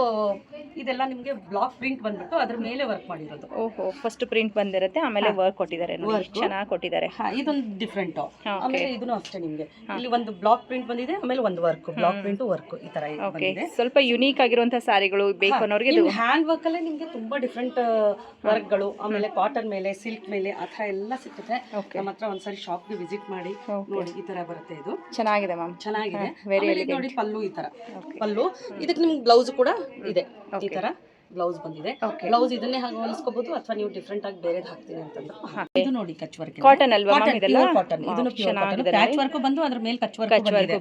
Speaker 2: ಇದೆಲ್ಲ ನಿಮಗೆ ಬ್ಲಾಕ್ ಪ್ರಿಂಟ್ ಬಂದ್ಬಿಟ್ಟು ಅದ್ರ ಮೇಲೆ ವರ್ಕ್ ಮಾಡಿರೋದು.
Speaker 1: ಓಹೋ, ಫಸ್ಟ್ ಪ್ರಿಂಟ್ ಬಂದಿರುತ್ತೆ, ಆಮೇಲೆ ವರ್ಕ್ ಕೊಟ್ಟಿದ್ದಾರೆ ನೋಡಿ, ಚೆನ್ನಾಗಿ ಕೊಟ್ಟಿದ್ದಾರೆ.
Speaker 2: ಇದೊಂದು ಡಿಫ್ರೆಂಟ್. ಆಮೇಲೆ ಇದನ್ನು ಅಷ್ಟೇ, ನಿಮಗೆ ಇಲ್ಲಿ ಒಂದು ಬ್ಲಾಕ್ ಪ್ರಿಂಟ್ ಬಂದಿದೆ, ಆಮೇಲೆ ಒಂದು ವರ್ಕ್, ಬ್ಲಾಕ್ ಪ್ರಿಂಟ್ ವರ್ಕ್ ಈ ತರ ಬಂದಿದೆ.
Speaker 1: ಸ್ವಲ್ಪ ಯುನೀಕ್ ಆಗಿರುವಂತಹ ಸಾರಿಗಳು ಬೇಕು ಅನ್ನೋರಿಗೆ ಇದು
Speaker 2: ಹ್ಯಾಂಡ್ ವರ್ಕ್ ಅಲ್ಲೇ ನಿಮಗೆ ತುಂಬಾ ಡಿಫ್ರೆಂಟ್ ವರ್ಕ್ ಗಳು, ಆಮೇಲೆ ಕಾಟನ್ ಮೇಲೆ, ಸಿಲ್ಕ್ ಮೇಲೆ ಆ ತರ ಎಲ್ಲ ಸಿಗುತ್ತೆ. ನಮ್ಮ ಹತ್ರ ಒಂದ್ಸರಿ ಶಾಪ್ ಗೆ ವಿಸಿಟ್ ಮಾಡಿ ನೋಡಿ. ಈ ತರ ಬರುತ್ತೆ, ಇದು
Speaker 1: ಚೆನ್ನಾಗಿದೆ ಮ್ಯಾಮ್,
Speaker 2: ಚೆನ್ನಾಗಿದೆ. ನೋಡಿ ಪಲ್ಲು ಈ ತರ ಪಲ್ಲು, ಇದಕ್ಕೆ ನಿಮ್ಗೆ ಬ್ಲೌಸ್ ಕೂಡ ಇದೆ. ಈ ತರ ಬ್ಲೌಸ್ ಬಂದಿದೆ. ಬ್ಲೌಸ್ ಇದನ್ನೇ ಹಾಗೆ ಹೊಲಿಸ್ಕೋಬಹುದು, ಅಥವಾ ನೀವು ಡಿಫ್ರೆಂಟ್ ಆಗಿ ಬೇರೆದು ಹಾಕ್ತೀನಿ ಅಂತಂದ್ರೆ. ಇದು ನೋಡಿ ಕಚ್ ವರ್ಕ್,
Speaker 1: ಕಾಟನ್ ಅಲ್ವಾ ಮ್ಯಾಮ್ ಇದೆಲ್ಲ?
Speaker 2: ಕಾಟನ್, ಇದನ್ನು ಪ್ಯಾಚ್ ವರ್ಕ್ ಬಂದು ಅದ್ರ ಮೇಲೆ ಕಚ್ ವರ್ಕ್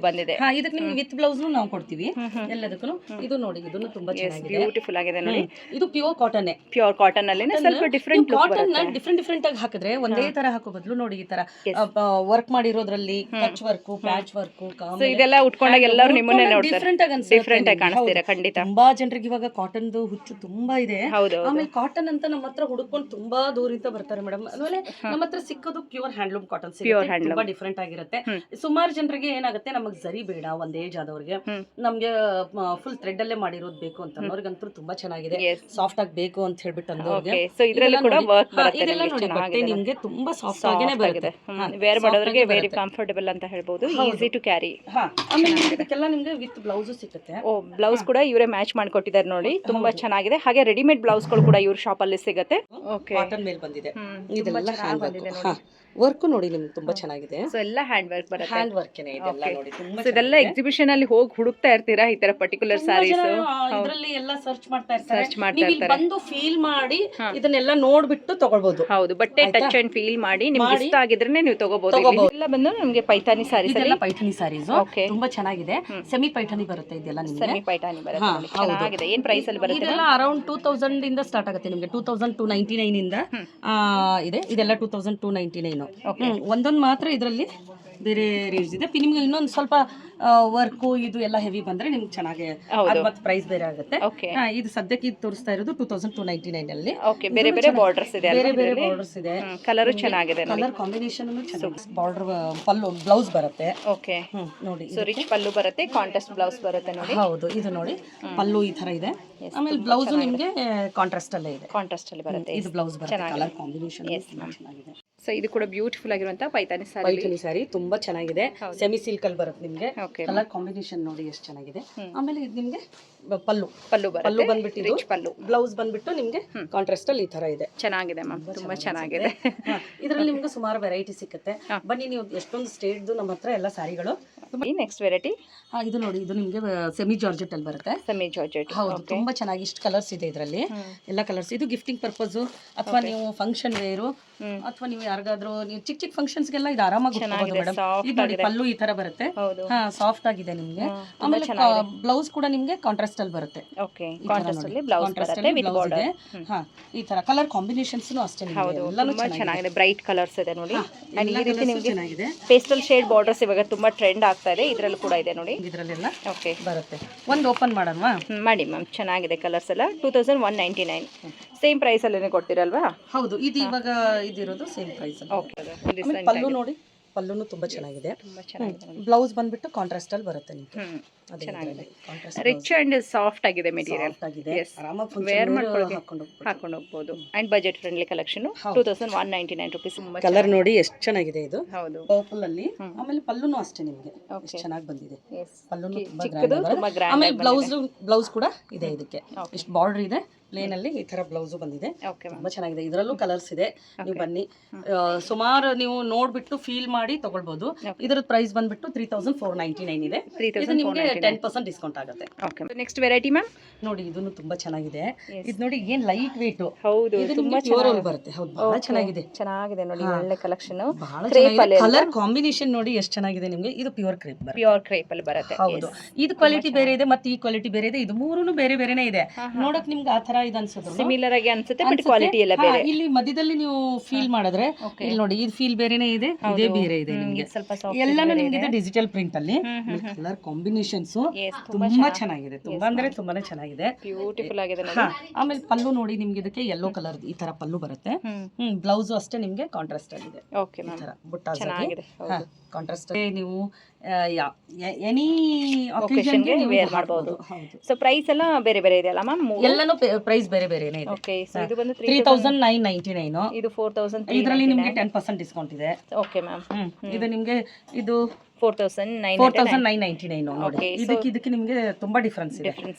Speaker 2: ಬಂದಿದೆ. ಇದಕ್ಕೆ ನಿಮ್ಗೆ ವಿತ್ ಬ್ಲೌಸ್ ನಾವು ಕೊಡ್ತೀವಿ ಎಲ್ಲದಕ್ಕೂ. ಇದು ನೋಡಿ, ಇದನ್ನು ತುಂಬಾ ಚೆನ್ನಾಗಿದೆ,
Speaker 1: ಬ್ಯೂಟಿಫುಲ್ ಆಗಿದೆ ನೋಡಿ.
Speaker 2: ಇದು ಪ್ಯೂರ್ ಕಾಟನ್,
Speaker 1: ಪ್ಯೂರ್ ಕಾಟನ್ ಅಲ್ಲಿ ಸ್ವಲ್ಪ ಡಿಫ್ರೆಂಟ್
Speaker 2: ಕಾಟನ್ ಡಿಫ್ರೆಂಟ್ ಆಗಿ ಹಾಕಿದ್ರೆ ಒಂದೇ ತರ ಹಾಕೋ ಬದಲು ನೋಡಿ ಈ ತರ ವರ್ಕ್ ಮಾಡಿರೋದ್ರಲ್ಲಿ ಕಚ್ ವರ್ಕ್, ಪ್ಯಾಚ್ ವರ್ಕ್,
Speaker 1: ಇದೆಲ್ಲ ಉಟ್ಕೊಂಡಾಗ ಎಲ್ಲರೂ ನಿಮ್ಮನ್ನೇ ನೋಡ್ತಾರೆ,
Speaker 2: ಡಿಫ್ರೆಂಟ್
Speaker 1: ಆಗಿ ಕಾಣಿಸ್ತೀರಾ. ಖಂಡಿತ
Speaker 2: ತುಂಬಾ ಜನರಿಗೆ ಇವಾಗ ಕಾಟನ್ ಹುಚ್ಚು ತುಂಬಾ ಇದೆ. ಆಮೇಲೆ ಕಾಟನ್ ಅಂತ ನಮ್ಮ ಹತ್ರ ಹುಡುಕೊಂಡು ತುಂಬಾ ದೂರಿಂದ ಬರ್ತಾರೆ ಮೇಡಮ್. ಆಮೇಲೆ ನಮ್ಮ ಹತ್ರ ಸಿಕ್ಕೋದು ಪ್ಯೂರ್ ಹ್ಯಾಂಡ್ಲೂಮ್ ಕಾಟನ್ ಸಿಗುತ್ತೆ, ತುಂಬಾ ಡಿಫ್ರೆಂಟ್ ಆಗಿರುತ್ತೆ. ಸುಮಾರು ಜನರಿಗೆ ಏನಾಗುತ್ತೆ, ನಮಗ್ ಜರಿ ಬೇಡ, ಒಂದ್ ಏಜ್ ಆದವ್ರಿಗೆ, ನಮ್ಗೆ ಫುಲ್ ಥ್ರೆಡ್ ಅಲ್ಲೇ ಮಾಡಿರೋದು ಬೇಕು ಅಂತ ಅನ್ನೋರ್ಗಂತೂ ತುಂಬಾ ಚೆನ್ನಾಗಿದೆ. ಸಾಫ್ಟ್ ಆಗಿ ಬೇಕು ಅಂತ ಹೇಳ್ಬಿಟ್ಟು ಅನ್ನೋರಿಗೆ ಇದೆಲ್ಲ ನೋಡಿ, ಬಟ್ಟೆ ನಿಮ್ಗೆ ತುಂಬಾ ಸಾಫ್ಟ್ ಆಗೇನೆ ಬರುತ್ತೆ.
Speaker 1: ವೇರ್ ಮಾಡೋರಿಗೆ ವೆರಿ ಕಂಫರ್ಟಬಲ್ ಅಂತ ಹೇಳ್ಬೋದು, ಈಸಿ ಟು ಕ್ಯಾರಿ.
Speaker 2: ಆಮೇಲೆ ಇದಕ್ಕೆಲ್ಲ ನಿಮ್ಗೆ ವಿತ್ ಬ್ಲೌಸ್ ಸಿಗುತ್ತೆ.
Speaker 1: ಓ, ಬ್ಲೌಸ್ ಕೂಡ ಇವರೇ ಮ್ಯಾಚ್ ಮಾಡ್ಕೊಟ್ಟಿದ್ದಾರೆ ನೋಡಿ, ತುಂಬಾ ಚೆನ್ನಾಗಿದೆ. ಹಾಗೆ ರೆಡಿಮೇಡ್ ಬ್ಲೌಸ್ಗಳು ಕೂಡ ಇವ್ರ ಶಾಪ್ ಅಲ್ಲಿ ಸಿಗುತ್ತೆ.
Speaker 2: ಕಾಟನ್ ಮೇಲೆ ಬಂದಿದೆ, ಇದೆಲ್ಲ ಹ್ಯಾಂಡ್ ವರ್ಕ್ ವರ್ಕ್ ನೋಡಿ, ನಿಮ್ಗೆ ತುಂಬಾ ಚೆನ್ನಾಗಿದೆ.
Speaker 1: ಸೊ ಎಲ್ಲ ಹ್ಯಾಂಡ್ ವರ್ಕ್ ಬರುತ್ತೆ,
Speaker 2: ಹ್ಯಾಂಡ್ ವರ್ಕ್ ಇದೆಲ್ಲ ನೋಡಿ. ತುಂಬಾ
Speaker 1: ಇದೆಲ್ಲ ಎಕ್ಸಿಬಿಷನ್ ಅಲ್ಲಿ ಹೋಗಿ ಹುಡುಕ್ತಾ ಇರ್ತೀರಾ ಈ ತರ ಪರ್ಟಿಕ್ಯುಲರ್ ಸಾರೀಸ್?
Speaker 2: ಇದರಲ್ಲಿ ಎಲ್ಲ ಸರ್ಚ್ ಮಾಡ್ತಾ ಇರ್ತಾರೆ, ಬಂದು ಫೀಲ್ ಮಾಡಿ ಇದನ್ನೆಲ್ಲ ನೋಡ್ಬಿಟ್ಟು ತಗೊಳ್ಬಹುದು.
Speaker 1: ಹೌದು, ಬಟ್ಟೆ ಟಚ್ ಅಂಡ್ ಫೀಲ್ ಮಾಡಿ ನಿಮ್ಗೆ ಇಷ್ಟ ಆಗಿದ್ರೆ ನೀವು ತಗೋಬಹುದು. ಎಲ್ಲ ಬಂದು ನಮಗೆ ಪೈಠಾನಿ ಸಾರೀಸ್,
Speaker 2: ಎಲ್ಲ ಪೈಠಾನಿ ಸಾರೀಸ್ ತುಂಬಾ ಚೆನ್ನಾಗಿದೆ. ಸೆಮಿ ಪೈಠಾನಿ ಬರುತ್ತೆ, ಇದೆಲ್ಲ ನಿಮ್ಗೆ
Speaker 1: ಸೆಮಿ ಪೈಠಾನಿ ಬರುತ್ತೆ, ಚೆನ್ನಾಗಿದೆ. ಏನ್ ಪ್ರೈಸ್ ಅಲ್ಲಿ ಬರುತ್ತೆ?
Speaker 2: ಇದೆಲ್ಲ ಅರೌಂಡ್ 2000 ಇಂದ ಸ್ಟಾರ್ಟ್ ಆಗುತ್ತೆ ನಿಮ್ಗೆ. 2299 ಇಂದ ಇದೆ. ಇದೆಲ್ಲ 2299. ಒಂದೊಂದು ಮಾತ್ರ ಇದರಲ್ಲಿ ಬೇರೆ ರೇಂಜ್ ಇದೆ. ನಿಮ್ಗೆ ಇನ್ನೊಂದು ಸ್ವಲ್ಪ ವರ್ಕು ಇದು ಎಲ್ಲ ಹೆವಿ ಬಂದ್ರೆ ನಿಮ್ಗೆ ಚೆನ್ನಾಗಿ ಮತ್ತೆ ಪ್ರೈಸ್ ಬೇರೆ ಆಗುತ್ತೆ. ಇದು ಸದ್ಯಕ್ಕೆ ಇದು ತೋರಿಸ್ತಾ ಇರೋದು 2299 ಅಲ್ಲಿ.
Speaker 1: ಬೇರೆ ಬೇರೆ ಬಾರ್ಡರ್ಸ್ ಇದೆ,
Speaker 2: ಬೇರೆ ಬೇರೆ ಬಾರ್ಡರ್ಸ್ ಇದೆ.
Speaker 1: ಕಲರ್ ಚೆನ್ನಾಗಿದೆ,
Speaker 2: ಕಲರ್ ಕಾಂಬಿನೇಷನ್ ಬಾರ್ಡರ್ ಪಲ್ಲು ಬ್ಲೌಸ್ ಬರುತ್ತೆ.
Speaker 1: ಓಕೆ,
Speaker 2: ನೋಡಿ,
Speaker 1: ಸೊ ರಿಚ್ ಪಲ್ಲು ಬರುತ್ತೆ, ಕಾಂಟ್ರಾಸ್ಟ್ ಬ್ಲೌಸ್ ಬರುತ್ತೆ ನೋಡಿ.
Speaker 2: ಹೌದು, ಇದು ನೋಡಿ ಪಲ್ಲು ಈ ತರ ಇದೆ. ಆಮೇಲೆ ಬ್ಲೌಸ್ ನಿಮ್ಗೆ ಕಾಂಟ್ರಾಸ್ಟ್ ಅಲ್ಲೇ ಇದೆ,
Speaker 1: ಕಾಂಟ್ರಾಸ್ಟ್ ಅಲ್ಲಿ ಬರುತ್ತೆ.
Speaker 2: ಇದು ಬ್ಲೌಸ್ ಬರುತ್ತೆ, ಕಲರ್ ಕಾಂಬಿನೇಷನ್ ಚೆನ್ನಾಗಿದೆ.
Speaker 1: ಸೊ ಇದು ಕೂಡ ಬ್ಯೂಟಿಫುಲ್ ಆಗಿರುವಂತ ಪೈತಾನಿ ಸಾರಿ.
Speaker 2: ಪೈಠಾನಿ ಸಾರಿ ತುಂಬಾ ಚೆನ್ನಾಗಿದೆ. ಸೆಮಿ ಸಿಲ್ಕ್ ಅಲ್ಲಿ ಬರುತ್ತೆ ನಿಮ್ಗೆ.
Speaker 1: ಓಕೆ.
Speaker 2: ಕಲರ್ ಕಾಂಬಿನೇಷನ್ ನೋಡಿ ಎಷ್ಟು ಚೆನ್ನಾಗಿದೆ. ಆಮೇಲೆ ಇದು ನಿಮ್ಗೆ ಪಲ್ಲು
Speaker 1: ಪಲ್ಲು
Speaker 2: ಬಂದ್ಬಿಟ್ಟು
Speaker 1: ರಿಚ್ ಪಲ್ಲು.
Speaker 2: ಬ್ಲೌಸ್ ಬಂದ್ಬಿಟ್ಟು ನಿಮ್ಗೆ ಕಾಂಟ್ರಾಸ್ಟ್ ಅಲ್ಲಿ ಈ ತರ ಇದೆ.
Speaker 1: ಚೆನ್ನಾಗಿದೆ ಮ್ಯಾಮ್, ತುಂಬಾ ಚೆನ್ನಾಗಿದೆ.
Speaker 2: ಇದರಲ್ಲಿ ನಿಮ್ಗೆ ಸುಮಾರು ವೆರೈಟಿ ಸಿಗುತ್ತೆ. ಬನ್ನಿ, ನೀವು ಎಷ್ಟೊಂದು ಸ್ಟೇಟ್ದು ನಮ್ಮ ಹತ್ರ ಎಲ್ಲ ಸಾರಿಗಳು.
Speaker 1: ನೆಕ್ಸ್ಟ್ ವೆರೈಟಿ
Speaker 2: ಇದು ನೋಡಿ, ಇದು ನಿಮ್ಗೆ ಸೆಮಿ ಜಾರ್ಜೆಟ್ ಅಲ್ಲಿ ಬರುತ್ತೆ.
Speaker 1: Semi georgette.
Speaker 2: ಹೌದು, ತುಂಬಾ ಚೆನ್ನಾಗಿ ಇಷ್ಟು ಕಲರ್ಸ್ ಇದೆ ಇದರಲ್ಲಿ. ಎಲ್ಲ ಕಲರ್ಸ್. ಇದು ಗಿಫ್ಟಿಂಗ್ ಪರ್ಪಸ್ ಅಥವಾ ನೀವು ಫಂಕ್ಷನ್ ವೇರು ಅಥವಾ ನೀವು ಯಾರಿಗಾದ್ರೂ ನೀವು ಚಿಕ್ಕ ಚಿಕ್ಕ ಫಂಕ್ಷನ್ಸ್ ಗೆಲ್ಲ ಇದು ಆರಾಮಾಗಿ ಉಟ್ಕೋಬಹುದು ಮೇಡಮ್. ಇದು ನೋಡಿ, ಪಲ್ಲು ಈ ತರ ಬರುತ್ತೆ. ಸಾಫ್ಟ್ ಆಗಿದೆ ನಿಮ್ಗೆ. ಆಮೇಲೆ ಬ್ಲೌಸ್ ಕೂಡ ನಿಮ್ಗೆ ಕಾಂಟ್ರಾಸ್ಟ್ ಅಲ್ಲಿ ಬರುತ್ತೆ.
Speaker 1: ಓಕೆ, ಕಾಂಟ್ರಾಸ್ಟ್ ಅಲ್ಲಿ ಬ್ಲೌಸ್ ಬರುತ್ತೆ ವಿತ್ ಬಾರ್ಡರ್.
Speaker 2: ಈ ತರ ಕಲರ್ ಕಾಂಬಿನೇಷನ್ಸ್ ಅಷ್ಟೇ ನಿಮ್ಗೆ ಎಲ್ಲಾನು
Speaker 1: ಚೆನ್ನಾಗಿದೆ. ಬ್ರೈಟ್ ಕಲರ್ಸ್ ಇದೆ ನೋಡಿ. ಅಂಡ್ ಈ ರೀತಿ ನಿಮಗೆ
Speaker 2: ಚೆನ್ನಾಗಿದೆ.
Speaker 1: ಪೇಸ್ಟಲ್ ಶೇಡ್ ಬಾರ್ಡರ್ಸ್ ಇವಾಗ ತುಂಬಾ ಟ್ರೆಂಡ್ ಆಗ್ತಾ ಇದೆ. ಇದರಲ್ಲೂ ಕೂಡ ಇದೆ ನೋಡಿ.
Speaker 2: ಇದರಲ್ಲೆಲ್ಲ
Speaker 1: ಓಕೆ
Speaker 2: ಬರುತ್ತೆ. ಒಂದು ಓಪನ್ ಮಾಡೋಣವಾ?
Speaker 1: ಮಾಡಿ ಮ್ಯಾಮ್, ಚೆನ್ನಾಗಿದೆ ಕಲರ್ಸ್ ಎಲ್ಲ. 2199 ಸೇಮ್ ಪ್ರೈಸ್ ಅಲ್ಲೇ ಕೊಡ್ತೀರಲ್ವಾ?
Speaker 2: ಹೌದು, ಇದು ಇವಾಗ ಇದಿರೋದು ಸೇಮ್ ಪ್ರೈಸ್.
Speaker 1: ಓಕೆ.
Speaker 2: ಪಲ್ಲು ನೋಡಿ, ಪಲ್ಲುನು ತುಂಬಾ ಚೆನ್ನಾಗಿದೆ. ಬ್ಲೌಸ್ ಬಂದ್ಬಿಟ್ಟು ಕಾಂಟ್ರಾಸ್ಟ್ ಅಲ್ಲಿ ಬರುತ್ತೆ ನಿಮ್ಗೆ.
Speaker 1: ಚೆನ್ನಾಗಿದೆ. ರಿಚ್ ಅಂಡ್ ಸಾಫ್ಟ್ ಆಗಿದೆ ಮೆಟೀರಿಯಲ್. ವೇರ್ ಹಾಕೊಂಡು ಹೋಗ್ಬೋದು. And budget friendly collection. 2199 rupees.
Speaker 2: Colour ನೋಡಿ ಎಷ್ಟು ಚೆನ್ನಾಗಿದೆ ಇದು.
Speaker 1: ಹೌದು,
Speaker 2: ಪರ್ಪಲ್ ಅಲ್ಲಿ. ಆಮೇಲೆ ಪಲ್ಲುನು ಅಷ್ಟೇ ನಿಮ್ಗೆ ಎಷ್ಟು ಚೆನ್ನಾಗಿ ಬಂದಿದೆ. ಪಲ್ಲುನು
Speaker 1: ತುಂಬಾ ಗ್ರ್ಯಾಂಡ್.
Speaker 2: ಆಮೇಲೆ ಬ್ಲೌಸ್ ಕೂಡ ಇದೆ. ಇದಕ್ಕೆ ಇಷ್ಟು ಬಾರ್ಡರ್ ಇದೆ. ಪ್ಲೇನ್ ಅಲ್ಲಿ ಈ ತರ ಬ್ಲೌಸ್ ಬಂದಿದೆ. ತುಂಬಾ ಚೆನ್ನಾಗಿದೆ. ಇದರಲ್ಲೂ ಕಲರ್ಸ್ ಇದೆ. ನೀವು ಬನ್ನಿ, ಸುಮಾರು ನೀವು ನೋಡ್ಬಿಟ್ಟು ಫೀಲ್ ಮಾಡಿ ತಗೊಳ್ಬಹುದು. ಇದರ ಪ್ರೈಸ್ ಬಂದ್ಬಿಟ್ಟು 3499 ಇದೆ. ಇದು ನಿಮಗೆ 10% ಡಿಸ್ಕೌಂಟ್ ಆಗುತ್ತೆ.
Speaker 1: ಓಕೆ. ನೆಕ್ಸ್ಟ್ ವೆರೈಟಿ ಮ್ಯಾಮ್
Speaker 2: ನೋಡಿ, ಇದನ್ನು ತುಂಬಾ ಚೆನ್ನಾಗಿದೆ. ಇದು ನೋಡಿ, ಏನ್ ಲೈಟ್ ವೇಟ್.
Speaker 1: ಹೌದು,
Speaker 2: ತುಂಬಾ ಪ್ಯೂರ್ ಬರುತ್ತೆ. ಹೌದು, ಬಹಳ ಚೆನ್ನಾಗಿದೆ.
Speaker 1: ಚೆನ್ನಾಗಿದೆ ನೋಡಿ, ಒಳ್ಳೆ ಕಲೆಕ್ಷನ್.
Speaker 2: ಬಹಳ ಚೆನ್ನಾಗಿದೆ. ಕಲರ್ ಕಾಂಬಿನೇಷನ್ ನೋಡಿ ಎಷ್ಟು ಚೆನ್ನಾಗಿದೆ ನಿಮಗೆ. ಇದು ಪ್ಯೂರ್ ಕ್ರೇಪ್ ಬರುತ್ತೆ.
Speaker 1: ಪ್ಯೂರ್ ಕ್ರೇಪ್ ಅಲ್ಲಿ ಬರುತ್ತೆ.
Speaker 2: ಹೌದು, ಇದು ಕ್ವಾಲಿಟಿ ಬೇರೆ ಇದೆ ಮತ್ತೆ ಈ ಕ್ವಾಲಿಟಿ ಬೇರೆ ಇದೆ. ಇದು ಮೂರೂನು ಬೇರೆ ಬೇರೆನೇ ಇದೆ. ನೋಡಕ್ ನಿಮ್ಗೆ ಆ ತರ ಇದು ಅನ್ಸುತ್ತೆ,
Speaker 1: ಸಿಮಿಲರ್ ಆಗಿ ಅನ್ಸುತ್ತೆ, ಬಟ್ ಕ್ವಾಲಿಟಿ ಎಲ್ಲ ಬೇರೆ.
Speaker 2: ಇಲ್ಲಿ ಮಧ್ಯದಲ್ಲಿ ನೀವು ಫೀಲ್ ಮಾಡಿದ್ರೆ ಇಲ್ಲಿ ನೋಡಿ, ಇದು ಫೀಲ್ ಬೇರೆನೇ ಇದೆ, ಇದೇ ಬೇರೆ ಇದೆ ನಿಮಗೆ.
Speaker 1: ಸ್ವಲ್ಪ
Speaker 2: ಎಲ್ಲಾನು ನಿಮ್ಗೆ ಇದೆ ಡಿಜಿಟಲ್ ಪ್ರಿಂಟ್ ಅಲ್ಲಿ. ಕಲರ್ ಕಾಂಬಿನೇಷನ್ಸ್ ತುಂಬಾ ಚೆನ್ನಾಗಿದೆ. ತುಂಬಾ ಅಂದ್ರೆ ತುಂಬಾನೇ ಚೆನ್ನಾಗಿದೆ.
Speaker 1: ಬ್ಯೂಟಿಫುಲ್ ಆಗಿದೆ.
Speaker 2: ಆಮೇಲೆ ಪಲ್ಲು ನೋಡಿ, ನಿಮ್ಗೆ ಇದಕ್ಕೆ ಯೆಲ್ಲೋ ಕಲರ್ ಈ ತರ ಪಲ್ಲು ಬರುತ್ತೆ. ಬ್ಲೌಸ್ ಅಷ್ಟೇ ನಿಮ್ಗೆ ಕಾಂಟ್ರಾಸ್ಟ್ ಆಗಿದೆ.
Speaker 1: ಓಕೆ ಮ್ಯಾಮ್,
Speaker 2: ಬುಟ್ಟಾಸ್
Speaker 1: ಚೆನ್ನಾಗಿದೆ.
Speaker 2: ಕಾಂಟ್ರಾಸ್ಟ್ ನೀವು ಎನಿ
Speaker 1: ಒಕೇಶನ್ ಗೆ ವೇರ್ ಮಾಡಬಹುದು. ಸೊ ಪ್ರೈಸ್ ಎಲ್ಲ ಬೇರೆ ಬೇರೆ ಇದೆ ಅಲ್ಲ ಮ್ಯಾಮ್?
Speaker 2: ಎಲ್ಲಾನು ಪ್ರೈಸ್ ಬೇರೆ ಬೇರೆನೇ ಇದೆ.
Speaker 1: ಓಕೆ. ಸೊ ಇದು ಬಂದು
Speaker 2: 3999.
Speaker 1: ಇದು 4000.
Speaker 2: ಇದರಲ್ಲಿ ನಿಮಗೆ 10% ಡಿಸ್ಕೌಂಟ್ ಇದೆ.
Speaker 1: Okay ma'am.
Speaker 2: ಇದು ನಿಮಗೆ ಇದು
Speaker 1: 4999
Speaker 2: ನೋಡಿ. ಇದಕ್ಕೆ ನಿಮಗೆ ತುಂಬಾ ಡಿಫರೆನ್ಸ್ ಇದೆ.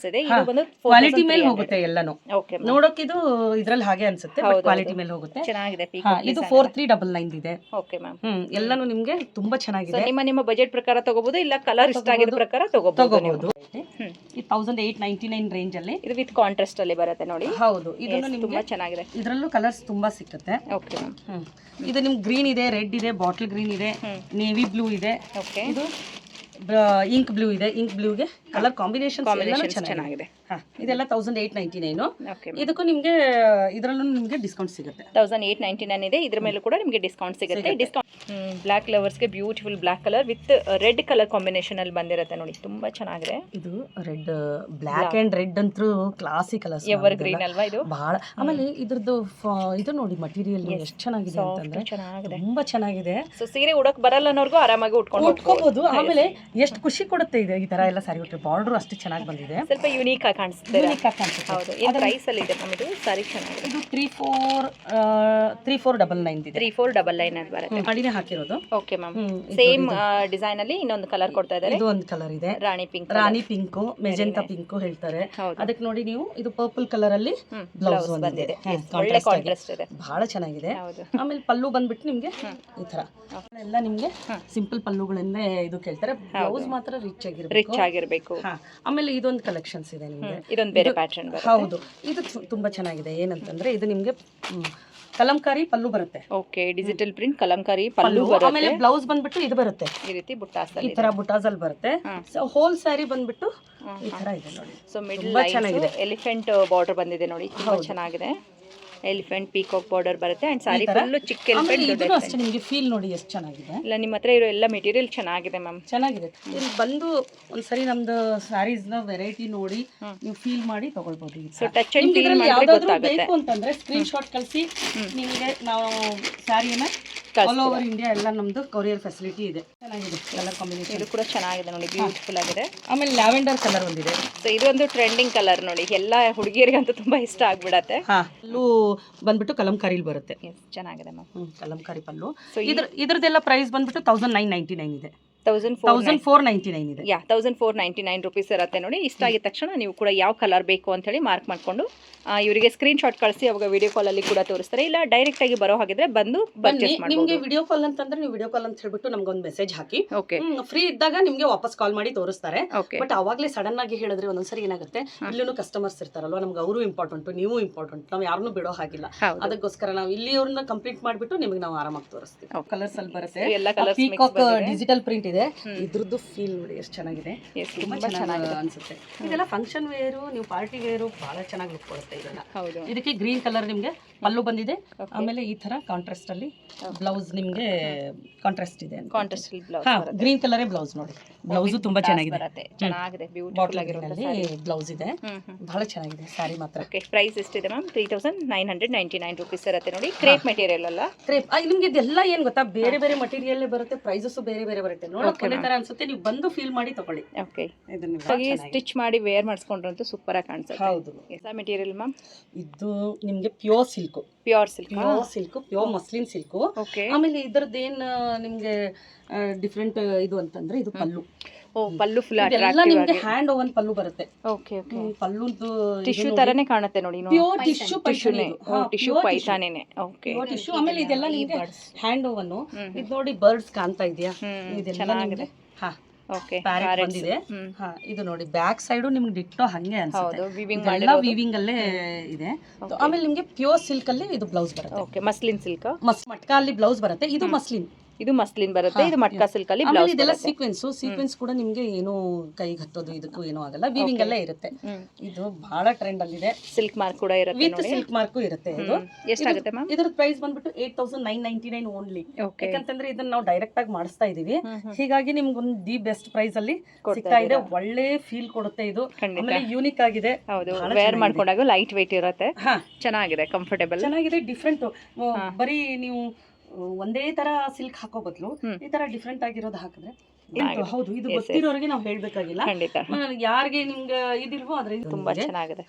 Speaker 1: ಇದು ಬಂದು
Speaker 2: ಕ್ವಾಲಿಟಿ ಮೇಲೆ ಹೋಗುತ್ತೆ ಎಲ್ಲಾನು.
Speaker 1: ಓಕೆ.
Speaker 2: ನೋಡೋಕೆ ಇದು ಇದ್ರಲ್ಲಿ ಹಾಗೆ ಅನ್ಸುತ್ತೆ, ಬಟ್ ಕ್ವಾಲಿಟಿ ಮೇಲೆ ಹೋಗುತ್ತೆ.
Speaker 1: ಚೆನ್ನಾಗಿದೆ.
Speaker 2: ಇದು 4399 ಇದೆ.
Speaker 1: Okay ma'am.
Speaker 2: ಎಲ್ಲಾನು ನಿಮಗೆ ತುಂಬಾ ಚೆನ್ನಾಗಿದೆ.
Speaker 1: ನಿಮ್ಮ ಬಜೆಟ್ ಪ್ರಕಾರ ತಗೋಬಹುದು, ಇಲ್ಲ ಕಲರ್ ಇಷ್ಟ ಆಗಿದ ಪ್ರಕಾರ ತಗೋಬಹುದು.
Speaker 2: ಈ 1899 ರೇಂಜ್ ಅಲ್ಲಿ
Speaker 1: ಇದು ವಿತ್ ಕಾಂಟ್ರಾಸ್ಟ್ ಅಲ್ಲಿ ಬರುತ್ತೆ ನೋಡಿ.
Speaker 2: ಹೌದು, ಇದನ್ನು ನಿಮಗೆ
Speaker 1: ತುಂಬಾ ಚೆನ್ನಾಗಿದೆ.
Speaker 2: ಇದರಲ್ಲೂ ಕಲರ್ಸ್ ತುಂಬಾ ಸಿಕ್ಕುತ್ತೆ.
Speaker 1: Okay ma'am.
Speaker 2: ಇದು ನಿಮ್ಗೆ ಗ್ರೀನ್ ಇದೆ, ರೆಡ್ ಇದೆ, ಬಾಟಲ್ ಗ್ರೀನ್ ಇದೆ, ನೇವಿ ಬ್ಲೂ ಇದೆ.
Speaker 1: ಓಕೆ.
Speaker 2: ಇದು ಇಂಕ್ ಬ್ಲೂ ಇದೆ. ಇಂಕ್ ಬ್ಲೂಗೆ ಕಲರ್ ಕಾಂಬಿನೇಷನ್ ಚೆನ್ನಾಗಿದೆ. ಇದೆಲ್ಲ 1899. ಇದಕ್ಕೂ ನಿಮಗೆ ಇದರಲ್ಲೂ ನಿಮಗೆ ಡಿಸ್ಕೌಂಟ್ ಸಿಗುತ್ತೆ.
Speaker 1: 1899 ಇದೆ. ಇದ್ರ ಮೇಲೂ ಕೂಡ ನಿಮಗೆ ಡಿಸ್ಕೌಂಟ್ ಸಿಗುತ್ತೆ. ಡಿಸ್ಕೌಂಟ್ ಬ್ಲಾಕ್ ಲವರ್ಸ್ಗೆ beautiful black colour with red colour combination ಅಲ್ಲಿ ಬಂದಿರುತ್ತೆ ನೋಡಿ. ತುಂಬಾ ಚೆನ್ನಾಗಿದೆ.
Speaker 2: ಇದು ರೆಡ್, ಬ್ಲಾಕ್ ಅಂಡ್ ರೆಡ್ ಅಂತೂ ಕ್ಲಾಸಿಕ್ ಕಲರ್ಸ್,
Speaker 1: ಎವರ್ ಗ್ರೀನ್ ಅಲ್ವಾ ಇದು?
Speaker 2: ಬಹಳ. ಆಮೇಲೆ ಇದ್ರದ್ದು ಇದು ನೋಡಿ, ಮಟೀರಿಯಲ್ ಎಷ್ಟು ಚೆನ್ನಾಗಿದೆ ಅಂತಂದ್ರೆ ತುಂಬಾ ಚೆನ್ನಾಗಿದೆ.
Speaker 1: ಸೊ ಸೀರೆ ಉಡಕ್ ಬರಲ್ಲ ಅನ್ನೋರ್ಗೂ ಆರಾಮಾಗಿ
Speaker 2: ಉಟ್ಕೋಬಹುದು. ಆಮೇಲೆ ಎಷ್ಟು ಖುಷಿ ಕೊಡುತ್ತೆ ಇದು ಈ ತರ ಎಲ್ಲ ಸಾರಿ ಉಟ್ರೆ. ಬಾರ್ಡರ್ ಅಷ್ಟು ಚೆನ್ನಾಗಿ ಬಂದಿದೆ.
Speaker 1: ಸ್ವಲ್ಪ ಯುನೀಕ್ ಆಗಿ ಕಾಣಿಸುತ್ತೆ. ಹೌದು. ಏನು ಪ್ರೈಸ್ ಅಲ್ಲಿ ಇದೆ ನಮ್ಮದು ಸಾರಿ? ಚೆನ್ನಾಗಿದೆ.
Speaker 2: ಇದು 3499 ಇದೆ.
Speaker 1: 3499 ಅಂತ ಬರುತ್ತೆ.
Speaker 2: ಮಾಡಿನೇ ಹಾಕಿರೋದು.
Speaker 1: Okay ma'am. ಸೇಮ್ ಡಿಸೈನ್ ಅಲ್ಲಿ ಇನ್ನೊಂದು ಕಲರ್ ಕೊಡ್ತಾ ಇದ್ದಾರೆ.
Speaker 2: ಇದು ಒಂದು ಕಲರ್ ಇದೆ, ರಾಣಿ ಪಿಂಕ್, ಮೆಜೆಂಟಾ ಪಿಂಕ್ ಹೇಳ್ತಾರೆ ಅದಕ್ಕೆ. ನೋಡಿ ನೀವು, ಇದು ಪರ್ಪಲ್ ಕಲರ್ ಅಲ್ಲಿ ಬ್ಲೌಸ್ ಬಂದಿದೆ.
Speaker 1: ಒಳ್ಳೆ ಕಾಂಟ್ರಾಸ್ಟ್ ಇದೆ,
Speaker 2: ಬಹಳ ಚೆನ್ನಾಗಿದೆ. ಆಮೇಲೆ ಪಲ್ಲು ಬಂದ್ಬಿಟ್ಟು ನಿಮ್ಗೆ ಈ ತರ ಎಲ್ಲ ನಿಮ್ಗೆ ಸಿಂಪಲ್ ಪಲ್ಲುಗಳನ್ನೇ ಇದು ಕೇಳ್ತಾರೆ. ಬ್ಲೌಸ್ ಮಾತ್ರ ರಿಚ್ ಆಗಿರಬೇಕು. ಆಮೇಲೆ ಇದೊಂದು ಕಲೆಕ್ಷನ್ಸ್ ಇದೆ ನಿಮ್ಗೆ.
Speaker 1: ಇದೊಂದು ಬೇರೆ ಪ್ಯಾಟರ್ನ್.
Speaker 2: ಹೌದು, ಇದು ತುಂಬಾ ಚೆನ್ನಾಗಿದೆ. ಏನಂತಂದ್ರೆ ಇದು ನಿಮ್ಗೆ ಕಲಂಕಾರಿ ಪಲ್ಲು ಬರುತ್ತೆ.
Speaker 1: ಓಕೆ. ಡಿಜಿಟಲ್ ಪ್ರಿಂಟ್ ಕಲಂಕಾರಿ ಪಲ್ಲು ಬರುತ್ತೆ.
Speaker 2: ಆಮೇಲೆ ಬ್ಲೌಸ್ ಬಂದ್ಬಿಟ್ಟು ಇದು ಬರುತ್ತೆ ಈ
Speaker 1: ರೀತಿ ಬುಟ್ಟಾಸ್,
Speaker 2: ಈ ತರ ಬುಟಾಸಲ್ ಬರುತ್ತೆ. ಸೊ ಹೋಲ್ ಸ್ಯಾರಿ ಬಂದ್ಬಿಟ್ಟು ಈ ತರ ಇದೆ ನೋಡಿ.
Speaker 1: ಸೊ ಮಿಡಲ್ ಚೆನ್ನಾಗಿದೆ. ಎಲಿಫೆಂಟ್ ಬಾರ್ಡರ್ ಬಂದಿದೆ ನೋಡಿ, ತುಂಬಾ ಚೆನ್ನಾಗಿದೆ. ಎಲಿಫೆಂಟ್ ಪೀಕಾಕ್ ಬಾರ್ಡರ್ ಬರುತ್ತೆ. ಅಂಡ್ ಸಾರಿ ಫುಲ್ ಚಿಕ್ಕ ಎಲಿಫೆಂಟ್
Speaker 2: ಅಷ್ಟೇ. ನಿಮಗೆ ಫೀಲ್ ನೋಡಿ ಎಷ್ಟು ಚೆನ್ನಾಗಿದೆ.
Speaker 1: ಇಲ್ಲ, ನಿಮ್ಮ ಹತ್ರ ಇರೋ ಎಲ್ಲ ಮೆಟೀರಿಯಲ್ ಚೆನ್ನಾಗಿದೆ ಮ್ಯಾಮ್.
Speaker 2: ಚೆನ್ನಾಗಿದೆ. ಇಲ್ಲಿ ಬಂದು ಒಂದ್ಸರಿ ನಮ್ದು ಸ್ಯಾರೀಸ್ ನ ವೆರೈಟಿ ನೋಡಿ ನೀವು ಫೀಲ್ ಮಾಡಿ ತಗೊಳ್ಬಹುದು.
Speaker 1: ಸೊ ಟಚ್ ಅಂಡ್ ಫೀಲ್ ಮಾಡಿ
Speaker 2: ಯಾವ್ದಾದ್ರು ಬೇಕು ಅಂತಂದ್ರೆ ಸ್ಕ್ರೀನ್ ಶಾಟ್ ಕಳಿಸಿ, ನಿಮಗೆ ನಾವು ಸ್ಯಾರಿಯನ್ನ ಆಲ್ ಓವರ್ ಇಂಡಿಯಾ ಎಲ್ಲ ನಮ್ದು ಕೊರಿಯರ್ ಫೆಸಿಲಿಟಿ ಇದೆ. ಚೆನ್ನಾಗಿದೆ ಕಲರ್ ಕಾಂಬಿನೇಷನ್.
Speaker 1: ಇದು ಕೂಡ ಚೆನ್ನಾಗಿದೆ ನೋಡಿ, ಬ್ಯೂಟಿಫುಲ್ ಆಗಿದೆ.
Speaker 2: ಆಮೇಲೆ ಲ್ಯಾವೆಂಡರ್ ಕಲರ್ ಒಂದಿದೆ.
Speaker 1: ಸೊ ಇದು ಒಂದು ಟ್ರೆಂಡಿಂಗ್ ಕಲರ್ ನೋಡಿ, ಎಲ್ಲ ಹುಡುಗಿಯರಿಗಂತೂ ತುಂಬಾ ಇಷ್ಟ ಆಗ್ಬಿಡತ್ತೆ.
Speaker 2: ಪಲ್ಲು ಬಂದ್ಬಿಟ್ಟು ಕಲಂಕಾರಿಲಿ ಬರುತ್ತೆ.
Speaker 1: ಚೆನ್ನಾಗಿದೆ ಮ್ಯಾಮ್.
Speaker 2: ಕಲಂಕಾರಿ ಪಲ್ಲು. ಇದ್ರದ್ದೆಲ್ಲ ಪ್ರೈಸ್ ಬಂದ್ಬಿಟ್ಟು 1999 ಇದೆ.
Speaker 1: 1499
Speaker 2: ಇದೆ.
Speaker 1: 1499 ರುಪೀಸ್ ಇರುತ್ತೆ ನೋಡಿ. ಇಷ್ಟ ಆಗಿದ ತಕ್ಷಣ ನೀವು ಕೂಡ ಯಾವ ಕಲರ್ ಬೇಕು ಅಂತ ಹೇಳಿ ಮಾರ್ಕ್ ಮಾಡ್ಕೊಂಡು ಇವರಿಗೆ ಸ್ಕ್ರೀನ್ ಶಾಟ್ ಕಳಿಸಿ, ಅವಾಗ ವಿಡಿಯೋ ಕಾಲ್ ಅಲ್ಲಿ ಕೂಡ ತೋರಿಸ್ತಾರೆ. ಇಲ್ಲ ಡೈರೆಕ್ಟ್ ಆಗಿ ಬರೋ ಹಾಗಿದ್ರೆ ಬಂದು ಪರ್ಚೇಸ್ ಮಾಡಬಹುದು.
Speaker 2: ನಿಮಗೆ ವಿಡಿಯೋ ಕಾಲ್ ಅಂತಂದ್ರೆ ನೀವು ವಿಡಿಯೋ ಕಾಲ್ ಅಂತ ಹೇಳ್ಬಿಟ್ಟು ನಮ್ಗೆ ಒಂದು ಮೆಸೇಜ್ ಹಾಕಿ, ಫ್ರೀ ಇದ್ದಾಗ ನಿಮ್ಗೆ ವಾಪಸ್ ಕಾಲ್ ಮಾಡಿ ತೋರಿಸ್ತಾರೆ. ಬಟ್ ಅವಾಗಲೇ ಸಡನ್ ಆಗಿ ಹೇಳಿದ್ರೆ ಒಂದೊಂದ್ಸರಿ ಏನಾಗುತ್ತೆ, ಇಲ್ಲೂ ಕಸ್ಟಮರ್ಸ್ ಇರ್ತಾರಲ್ವಾ, ನಮ್ಗೆ ಅವರು ಇಂಪಾರ್ಟೆಂಟ್, ನೀವು ಇಂಪಾರ್ಟೆಂಟ್, ನಾವು ಯಾರನ್ನೂ ಬಿಡೋ ಹಾಗಿಲ್ಲ. ಅದಕ್ಕೋಸ್ಕರ ನಾವು ಇಲ್ಲಿ ಅವ್ರನ್ನ ಕಂಪ್ಲೀಟ್ ಮಾಡ್ಬಿಟ್ಟು ನಿಮ್ಗೆ ನಾವು ಆರಾಮಾಗಿ ತೋರಿಸ್ತೀವಿ. ಕಲರ್ಸ್ ಅಲ್ಲಿ ಬರುತ್ತೆ. ಎಲ್ಲ ಕಲರ್ಸ್ ಪೀಕಾಕ್ ಡಿಜಿಟಲ್ ಪ್ರಿಂಟ್ ಇದೆ. ಇದ್ರದ್ದು ಫೀಲ್ ನೋಡಿ ಎಷ್ಟು ಚೆನ್ನಾಗಿದೆ, ತುಂಬಾ ಚೆನ್ನಾಗಿ ಅನ್ಸುತ್ತೆ. ಇದೆಲ್ಲ ಫಂಕ್ಷನ್ ವೇರು, ನೀವು ಪಾರ್ಟಿ ವೇರು ಬಹಳ ಚೆನ್ನಾಗಿ ಲುಕ್ ಕೊಡುತ್ತೆ ಇದೆಲ್ಲ. ಇದಕ್ಕೆ ಗ್ರೀನ್ ಕಲರ್ ನಿಮ್ಗೆ ಪಲ್ಲು ಬಂದಿದೆ. ಆಮೇಲೆ ಈ ತರ ಕಾಂಟ್ರಾಸ್ಟ್ ಅಲ್ಲಿ ಬ್ಲೌಸ್ ನಿಮ್ಗೆ ಕಾಂಟ್ರಾಸ್ಟ್ ಇದೆ. ಗ್ರೀನ್ ಕಲರ್ ಬ್ಲೌಸ್ ನೋಡಿ, ಬ್ಲೌಸ್ ತುಂಬಾ ಚೆನ್ನಾಗಿದೆ. ಬ್ಯೂಟಿಫುಲ್ ಬ್ಲೌಸ್ ಇದೆ, ಬಹಳ ಚೆನ್ನಾಗಿದೆ ಸ್ಯಾರಿ ಮಾತ್ರ.
Speaker 1: ಪ್ರೈಸ್ ಎಷ್ಟಿದೆ ಮ್ಯಾಮ್? 3999 ರುಪೀಸ್ ಇರುತ್ತೆ ನೋಡಿ. ಕ್ರೇಪ್ ಮೆಟೀರಿಯಲ್ ಅಲ್ಲ,
Speaker 2: ಕ್ರೇಪ್. ನಿಮ್ಗೆ ಇದೆಲ್ಲ ಏನ್ ಗೊತ್ತಾ, ಬೇರೆ ಬೇರೆ ಮಟೀರಿಯಲ್ ಬರುತ್ತೆ, ಪ್ರೈಸಸ್ ಬೇರೆ ಬೇರೆ ಬರುತ್ತೆ. ನೋಡೋಕೆ ಒಳ್ಳೆ ತರ ಅನ್ಸುತ್ತೆ, ನೀವು ಬಂದು ಫೀಲ್ ಮಾಡಿ ತಗೊಳ್ಳಿ.
Speaker 1: ಓಕೆ, ಸ್ಟಿಚ್ ಮಾಡಿ ವೇರ್ ಮಾಡಿಸ್ಕೊಂಡ್ರಂತೂ ಸೂಪರ್ ಆಗಿ ಕಾಣಿಸುತ್ತೆ.
Speaker 2: ಹೌದು.
Speaker 1: ಹೊಸ ಮೆಟೀರಿಯಲ್ ಮ್ಯಾಮ್?
Speaker 2: ಇದು ನಿಮ್ಗೆ pure silk, pure muslin silk. ಆಮೇಲೆ ಇದ್ರದ್ದು ಏನ್ ನಿಮ್ಗೆ ಡಿಫ್ರೆಂಟ್ ಇದು ಅಂತಂದ್ರೆ, ಇದು ಪಲ್ಲು.
Speaker 1: ಪಲ್ಲು ಫುಲ್
Speaker 2: ಎಲ್ಲ ನಿಮ್ಗೆ ಹ್ಯಾಂಡ್ ಓವನ್ ಪಲ್ಲು ಬರುತ್ತೆ. ಪಲ್ಲುದು
Speaker 1: ಟಿಶ್ಯೂ ತರನೇ ಕಾಣುತ್ತೆ ನೋಡಿ.
Speaker 2: ಪ್ಯೂರ್ ಟಿಶ್ಯೂ
Speaker 1: ಟಿಶ್ಯೂ ಪೈಠಾನೇನೆ. Okay,
Speaker 2: tissue. ಆಮೇಲೆ ಇದೆಲ್ಲ ನಿಮ್ಗೆ ಹ್ಯಾಂಡ್ ಓವನ್. ಇದು ನೋಡಿ ಬರ್ಡ್ಸ್ ಕಾಣ್ತಾ ಇದೆಯಾ? ಇದೆಲ್ಲ ನಿಮ್ಗೆ ಪ್ಯಾರೆಟ್ ಬಂದಿದೆ. ಇದು ನೋಡಿ ಬ್ಯಾಕ್ ಸೈಡ್ ನಿಮ್ಗೆ ಡಿಟ್ಟೋ ಹಂಗೆ ಅನ್ಸುತ್ತೆ, ಎಲ್ಲ ವೀವಿಂಗ್ ಅಲ್ಲೇ ಇದೆ. ಆಮೇಲೆ ನಿಮ್ಗೆ ಪ್ಯೂರ್ ಸಿಲ್ಕ್ ಅಲ್ಲಿ ಇದು ಬ್ಲೌಸ್ ಬರುತ್ತೆ.
Speaker 1: ಓಕೆ, ಮಸ್ಲಿನ್ ಸಿಲ್ಕ್,
Speaker 2: ಮಟ್ಕಾ ಅಲ್ಲಿ ಬ್ಲೌಸ್ ಬರುತ್ತೆ. ಇದು ಮಸ್ಲಿನ್,
Speaker 1: ಇದು ಮಸ್ಲಿನ್ ಬರುತ್ತೆ. ಇದು ಮಟ್ಕಾ ಸಿಲ್ಕ್ ಅಲ್ಲಿ ಬ್ಲೌಸ್.
Speaker 2: ಇದೆಲ್ಲ ಸೀಕ್ವೆನ್ಸ್ ಕೂಡ ನಿಮ್ಗೆ ಏನು ಕೈಗೆ ಹತ್ತೋದು ಇದಕ್ಕೂ ಏನೂ ಆಗಲ್ಲ, ವೀವಿಂಗ್ ಅಲ್ಲೇ ಇರುತ್ತೆ. ಇದು ಬಹಳ ಟ್ರೆಂಡ್ ಅಲ್ಲಿದೆ.
Speaker 1: ಸಿಲ್ಕ್ ಮಾರ್ಕ್ ಕೂಡ ಇರುತ್ತೆ,
Speaker 2: ವಿತ್ ಸಿಲ್ಕ್ ಮಾರ್ಕು ಇರುತ್ತೆ. ಇದು
Speaker 1: ಎಷ್ಟಾಗುತ್ತೆ ಮ್ಯಾಮ್?
Speaker 2: ಇದರ ಪ್ರೈಸ್ ಬಂದ್ಬಿಟ್ಟು 8999 ಓನ್ಲಿ. ಯಾಕಂತಂದ್ರೆ ಇದನ್ನ ನಾವು ಡೈರೆಕ್ಟ್ ಆಗಿ ಮಾಡಿಸ್ತಾ ಇದೀವಿ, ಹೀಗಾಗಿ ನಿಮ್ಗೆ ಒಂದು ದಿ ಬೆಸ್ಟ್ ಪ್ರೈಸ್ ಅಲ್ಲಿ ಸಿಗ್ತಾ ಇದೆ. ಒಳ್ಳೆ ಫೀಲ್ ಕೊಡುತ್ತೆ ಇದು, ಆಮೇಲೆ ಯೂನಿಕ್ ಆಗಿದೆ.
Speaker 1: ಹೌದು, ವೇರ್ ಮಾಡ್ಕೊಂಡಾಗ ಲೈಟ್ weight ಇರುತ್ತೆ, ಚೆನ್ನಾಗಿದೆ, ಕಂಫರ್ಟೇಬಲ್ ಚೆನ್ನಾಗಿದೆ.
Speaker 2: ಡಿಫ್ರೆಂಟ್, ಬರೀ ನೀವು ಒಂದೇ ತರ ಸಿಲ್ಕ್ ಹಾಕೋ ಬದಲು ಈ ತರ ಡಿಫ್ರೆಂಟ್ ಆಗಿರೋದು ಹಾಕಿದ್ರೆ ಹೌದು, ಇದು ಗೊತ್ತಿರೋರಿಗೆ ನಾವು ಹೇಳ್ಬೇಕಾಗಿಲ್ಲ. ಯಾರಿಗೆ ನಿಮ್ಗೆ ಇದಿಲ್ವೋ ಆದ್ರೆ
Speaker 1: ತುಂಬಾ ಚೆನ್ನಾಗಿದೆ.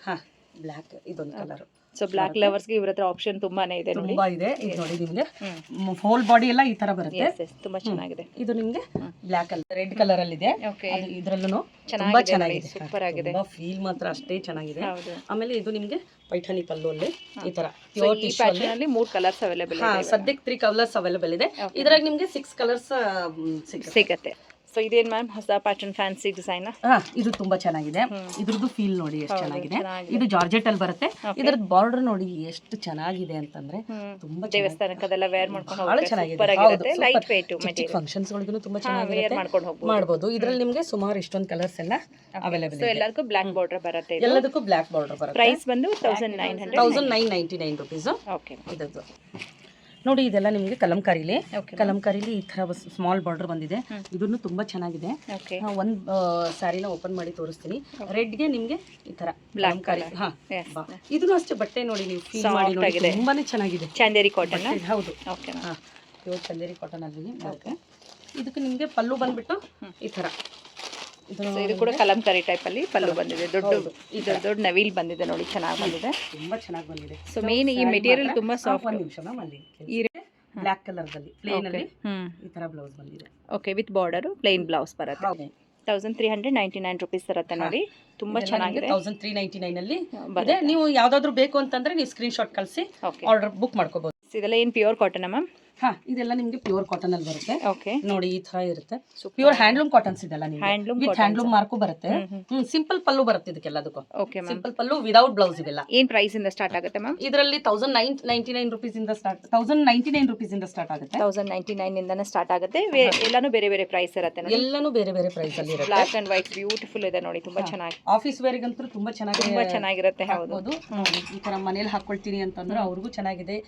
Speaker 2: ಬ್ಲಾಕ್ ಇದೊಂದು ಕಲರ್.
Speaker 1: ಸೊ ಬ್ಲಾಕ್ ಲವರ್ಸ್ ಗೆ ಇವ್ರ ಹತ್ರ ಆಪ್ಷನ್ ತುಂಬಾನೇ ಇದೆ ನೋಡಿ.
Speaker 2: ತುಂಬಾ ಇದೆ. ಇದು ನೋಡಿ ನಿಮ್ಗೆ ಹೋಲ್ ಬಾಡಿ ಎಲ್ಲ ಈ ತರ ಬರುತ್ತೆ,
Speaker 1: ತುಂಬಾ ಚೆನ್ನಾಗಿದೆ.
Speaker 2: ಇದು ನಿಮ್ಗೆ ಬ್ಲಾಕ್ ಅಲ್ಲಿ ರೆಡ್ ಕಲರ್ ಅಲ್ಲಿ ಇದೆ. ಇದ್ರಲ್ಲೂ ತುಂಬಾ ಚೆನ್ನಾಗಿದೆ, ಸೂಪರ್ ಆಗಿದೆ. ಫೀಲ್ ಮಾತ್ರ ಅಷ್ಟೇ ಚೆನ್ನಾಗಿದೆ. ಆಮೇಲೆ ಇದು ನಿಮ್ಗೆ ಪೈಠಾನಿ ಪಲ್ಲು ಅಲ್ಲಿ ಈ ತರ ಪ್ಯೂರ್ ಟಿಶ್ಯೂ ಅಲ್ಲಿ
Speaker 1: 3 ಕಲರ್ಸ್ ಅವೈಲೇಬಲ್ ಇದೆ.
Speaker 2: ಸದ್ಯಕ್ಕೆ 3 ಕಲರ್ಸ್ ಅವೈಲೇಬಲ್ ಇದೆ. ಇದ್ರಾಗ ನಿಮ್ಗೆ 6 ಕಲರ್ಸ್
Speaker 1: ಸಿಗುತ್ತೆ. ಸೊ ಇದೇನ್ ಮ್ಯಾಮ್, ಹೊಸ ಪ್ಯಾಟರ್ನ್ ಫ್ಯಾನ್ಸಿ ಡಿಸೈನ್?
Speaker 2: ಇದು ತುಂಬಾ ಚೆನ್ನಾಗಿದೆ. ಇದ್ರದ್ದು ಫೀಲ್ ನೋಡಿ ಎಷ್ಟು ಚೆನ್ನಾಗಿದೆ. ಇದು ಜಾರ್ಜೆಟ್ ಅಲ್ಲಿ ಬರುತ್ತೆ. ಇದ್ರದ್ದು ಬಾರ್ಡರ್ ನೋಡಿ ಎಷ್ಟು ಚೆನ್ನಾಗಿದೆ ಅಂತಂದ್ರೆ, ತುಂಬಾ
Speaker 1: ದೇವಸ್ಥಾನಕ್ಕದೆಲ್ಲ ವೇರ್ ಮಾಡ್ಕೊಂಡು
Speaker 2: ಬಹಳ ಚೆನ್ನಾಗಿದೆ.
Speaker 1: ಲೈಟ್ ವೇಟ್ ಮೆಟೀರಿಯಲ್,
Speaker 2: ಫಂಕ್ಷನ್ಸ್ ಗಳಿಗೂ ತುಂಬಾ ಚೆನ್ನಾಗಿದೆ, ಮಾಡಬಹುದು. ಇದ್ರಲ್ಲಿ ನಿಮ್ಗೆ ಸುಮಾರು ಇಷ್ಟೊಂದು ಕಲರ್ಸ್ ಎಲ್ಲ ಅವೈಲೇಬಲ್ ಇದೆ.
Speaker 1: ಎಲ್ಲದಕ್ಕೂ ಬ್ಲಾಕ್ ಬಾರ್ಡರ್ ಬರುತ್ತೆ,
Speaker 2: ಎಲ್ಲದಕ್ಕೂ ಬ್ಲಾಕ್ ಬಾರ್ಡರ್ ಬರುತ್ತೆ.
Speaker 1: ಪ್ರೈಸ್ ಬಂದು
Speaker 2: 1999 ರುಪೀಸ್.
Speaker 1: ಓಕೆ,
Speaker 2: ಇದದ್ದು ನೋಡಿ. ಇದೆಲ್ಲ ನಿಮಗೆ ಕಲಂಕಾರಿಲಿ ಈ ತರ ಸ್ಮಾಲ್ ಬಾರ್ಡರ್ ಬಂದಿದೆ. ಇದನ್ನು ತುಂಬಾ ಚೆನ್ನಾಗಿದೆ. ಒಂದು ಸ್ಯಾರಿನ ಓಪನ್ ಮಾಡಿ ತೋರಿಸ್ತೀನಿ. ರೆಡ್ಗೆ ನಿಮ್ಗೆ ಈ ತರ ಕಲಂಕಾರಿ. ಇದನ್ನು ಅಷ್ಟೇ ಬಟ್ಟೆ ನೋಡಿ, ನೀವು ಫೀಲ್ ಮಾಡಿ ನೋಡಿ, ತುಂಬಾನೇ ಚೆನ್ನಾಗಿದೆ.
Speaker 1: ಚಂದೇರಿ ಕಾಟನ್.
Speaker 2: ಹೌದು, ಪ್ಯೂರ್ ಚಂದೇರಿ ಕಾಟನ್ ಅಲ್ಲಿ. ಇದಕ್ಕೆ ನಿಮ್ಗೆ ಪಲ್ಲು ಬಂದ್ಬಿಟ್ಟು ಈ ತರ.
Speaker 1: ಇದು ಕೂಡ ಕಲಂಕಾರಿ ಟೈಪ್ ಅಲ್ಲಿ ಪಲ್ಲು ಬಂದಿದೆ. ದೊಡ್ಡ ನವಿಲ್ ಬಂದಿದೆ ನೋಡಿ, ಚೆನ್ನಾಗಿ ಬಂದಿದೆ,
Speaker 2: ತುಂಬಾ ಚೆನ್ನಾಗಿ ಬಂದಿದೆ.
Speaker 1: ಸೊ ಮೇನ್ ಈ ಮೆಟೀರಿಯಲ್ ತುಂಬಾ ಸಾಫ್ಟ್.
Speaker 2: ಒಂದು ನಿಮಿಷ ಮ್ಯಾಮ್, ಅಲ್ಲಿ ಬ್ಲಾಕ್ ಕಲರ್ ದಲ್ಲಿ ಪ್ಲೇನ್ ಅಲ್ಲಿ ಈ ತರ ಬ್ಲೌಸ್ ಬಂದಿದೆ.
Speaker 1: Okay, with border plain blouse ಬರುತ್ತೆ. 1399 ರುಪೀಸ್ ಇರುತ್ತೆ ನೋಡಿ, ತುಂಬಾ ಚೆನ್ನಾಗಿದೆ.
Speaker 2: 1399 ಅಲ್ಲಿ ಇದೆ. ನೀವು ಯಾವ್ದಾದ್ರು ಬೇಕು ಅಂತಂದ್ರೆ ನೀವು ಸ್ಕ್ರೀನ್ ಶಾಟ್ ಕಳಿಸಿ ಆರ್ಡರ್ ಬುಕ್ ಮಾಡ್ಕೋಬಹುದು.
Speaker 1: ಇದೆಲ್ಲ ಏನ್ ಪ್ಯೂರ್ ಕಾಟನ್ ಮ್ಯಾಮ್?
Speaker 2: ಇದೆಲ್ಲ ನಿಮ್ಗೆ ಪ್ಯೂರ್ ಕಾಟನ್ ಅಲ್ಲಿ ಬರುತ್ತೆ.
Speaker 1: ಓಕೆ,
Speaker 2: ನೋಡಿ ಈ ತರ ಇರುತ್ತೆ. ಪ್ಯೂರ್ ಹ್ಯಾಂಡ್ಲೂಮ್ ಕಾಟನ್ಸ್ ಇದೆಲ್ಲ ನಿಮ್ಗೆ, ವಿತ್ ಹ್ಯಾಂಡ್ಲೂಮ್ ಮಾರ್ಕು ಬರುತ್ತೆ. ಸಿಂಪಲ್ ಪಲ್ಲು ಬರುತ್ತೆ ಇದಕ್ಕೆಲ್ಲದಕ್ಕೂ.
Speaker 1: ಓಕೆ,
Speaker 2: ಸಿಂಪಲ್ ಪಲ್ಲು ವಿದೌಟ್ ಬ್ಲೌಸ್ ಇವೆಲ್ಲ.
Speaker 1: ಏನ್ ಪ್ರೈಸ್ ಇಂದ ಸ್ಟಾರ್ಟ್ ಆಗುತ್ತೆ ಮ್ಯಾಮ್?
Speaker 2: ಇದರಲ್ಲಿ 1099 ರುಪೀಸ್ ಇಂದ ಸ್ಟಾರ್ಟ್, 1099 ರುಪೀಸ್ ಇಂದ ಸ್ಟಾರ್ಟ್ ಆಗುತ್ತೆ.
Speaker 1: 1099 ಇಂದಾನೆ ಸ್ಟಾರ್ಟ್ ಆಗುತ್ತೆ. ಎಲ್ಲಾನು ಬೇರೆ ಬೇರೆ ಪ್ರೈಸ್ ಇರುತ್ತೆ ನೋಡಿ,
Speaker 2: ಎಲ್ಲಾನು ಬೇರೆ ಬೇರೆ ಪ್ರೈಸ್ ಅಲ್ಲಿ ಇರುತ್ತೆ.
Speaker 1: ಬ್ಲಾಕ್ ಅಂಡ್ ವೈಟ್ ಬ್ಯೂಟಿಫುಲ್ ಇದೆ ನೋಡಿ, ತುಂಬಾ ಚೆನ್ನಾಗಿ.
Speaker 2: ಆಫೀಸ್ ವೇರ್ ಗಂತೂ ತುಂಬಾ
Speaker 1: ಚೆನ್ನಾಗಿರುತ್ತೆ. ಹೌದು,
Speaker 2: ಈ ತರ ಮನೇಲಿ ಹಾಕೊಳ್ತೀನಿ ಅಂತಂದ್ರೆ ಅವ್ರಿಗೂ ಚೆನ್ನಾಗಿದೆ.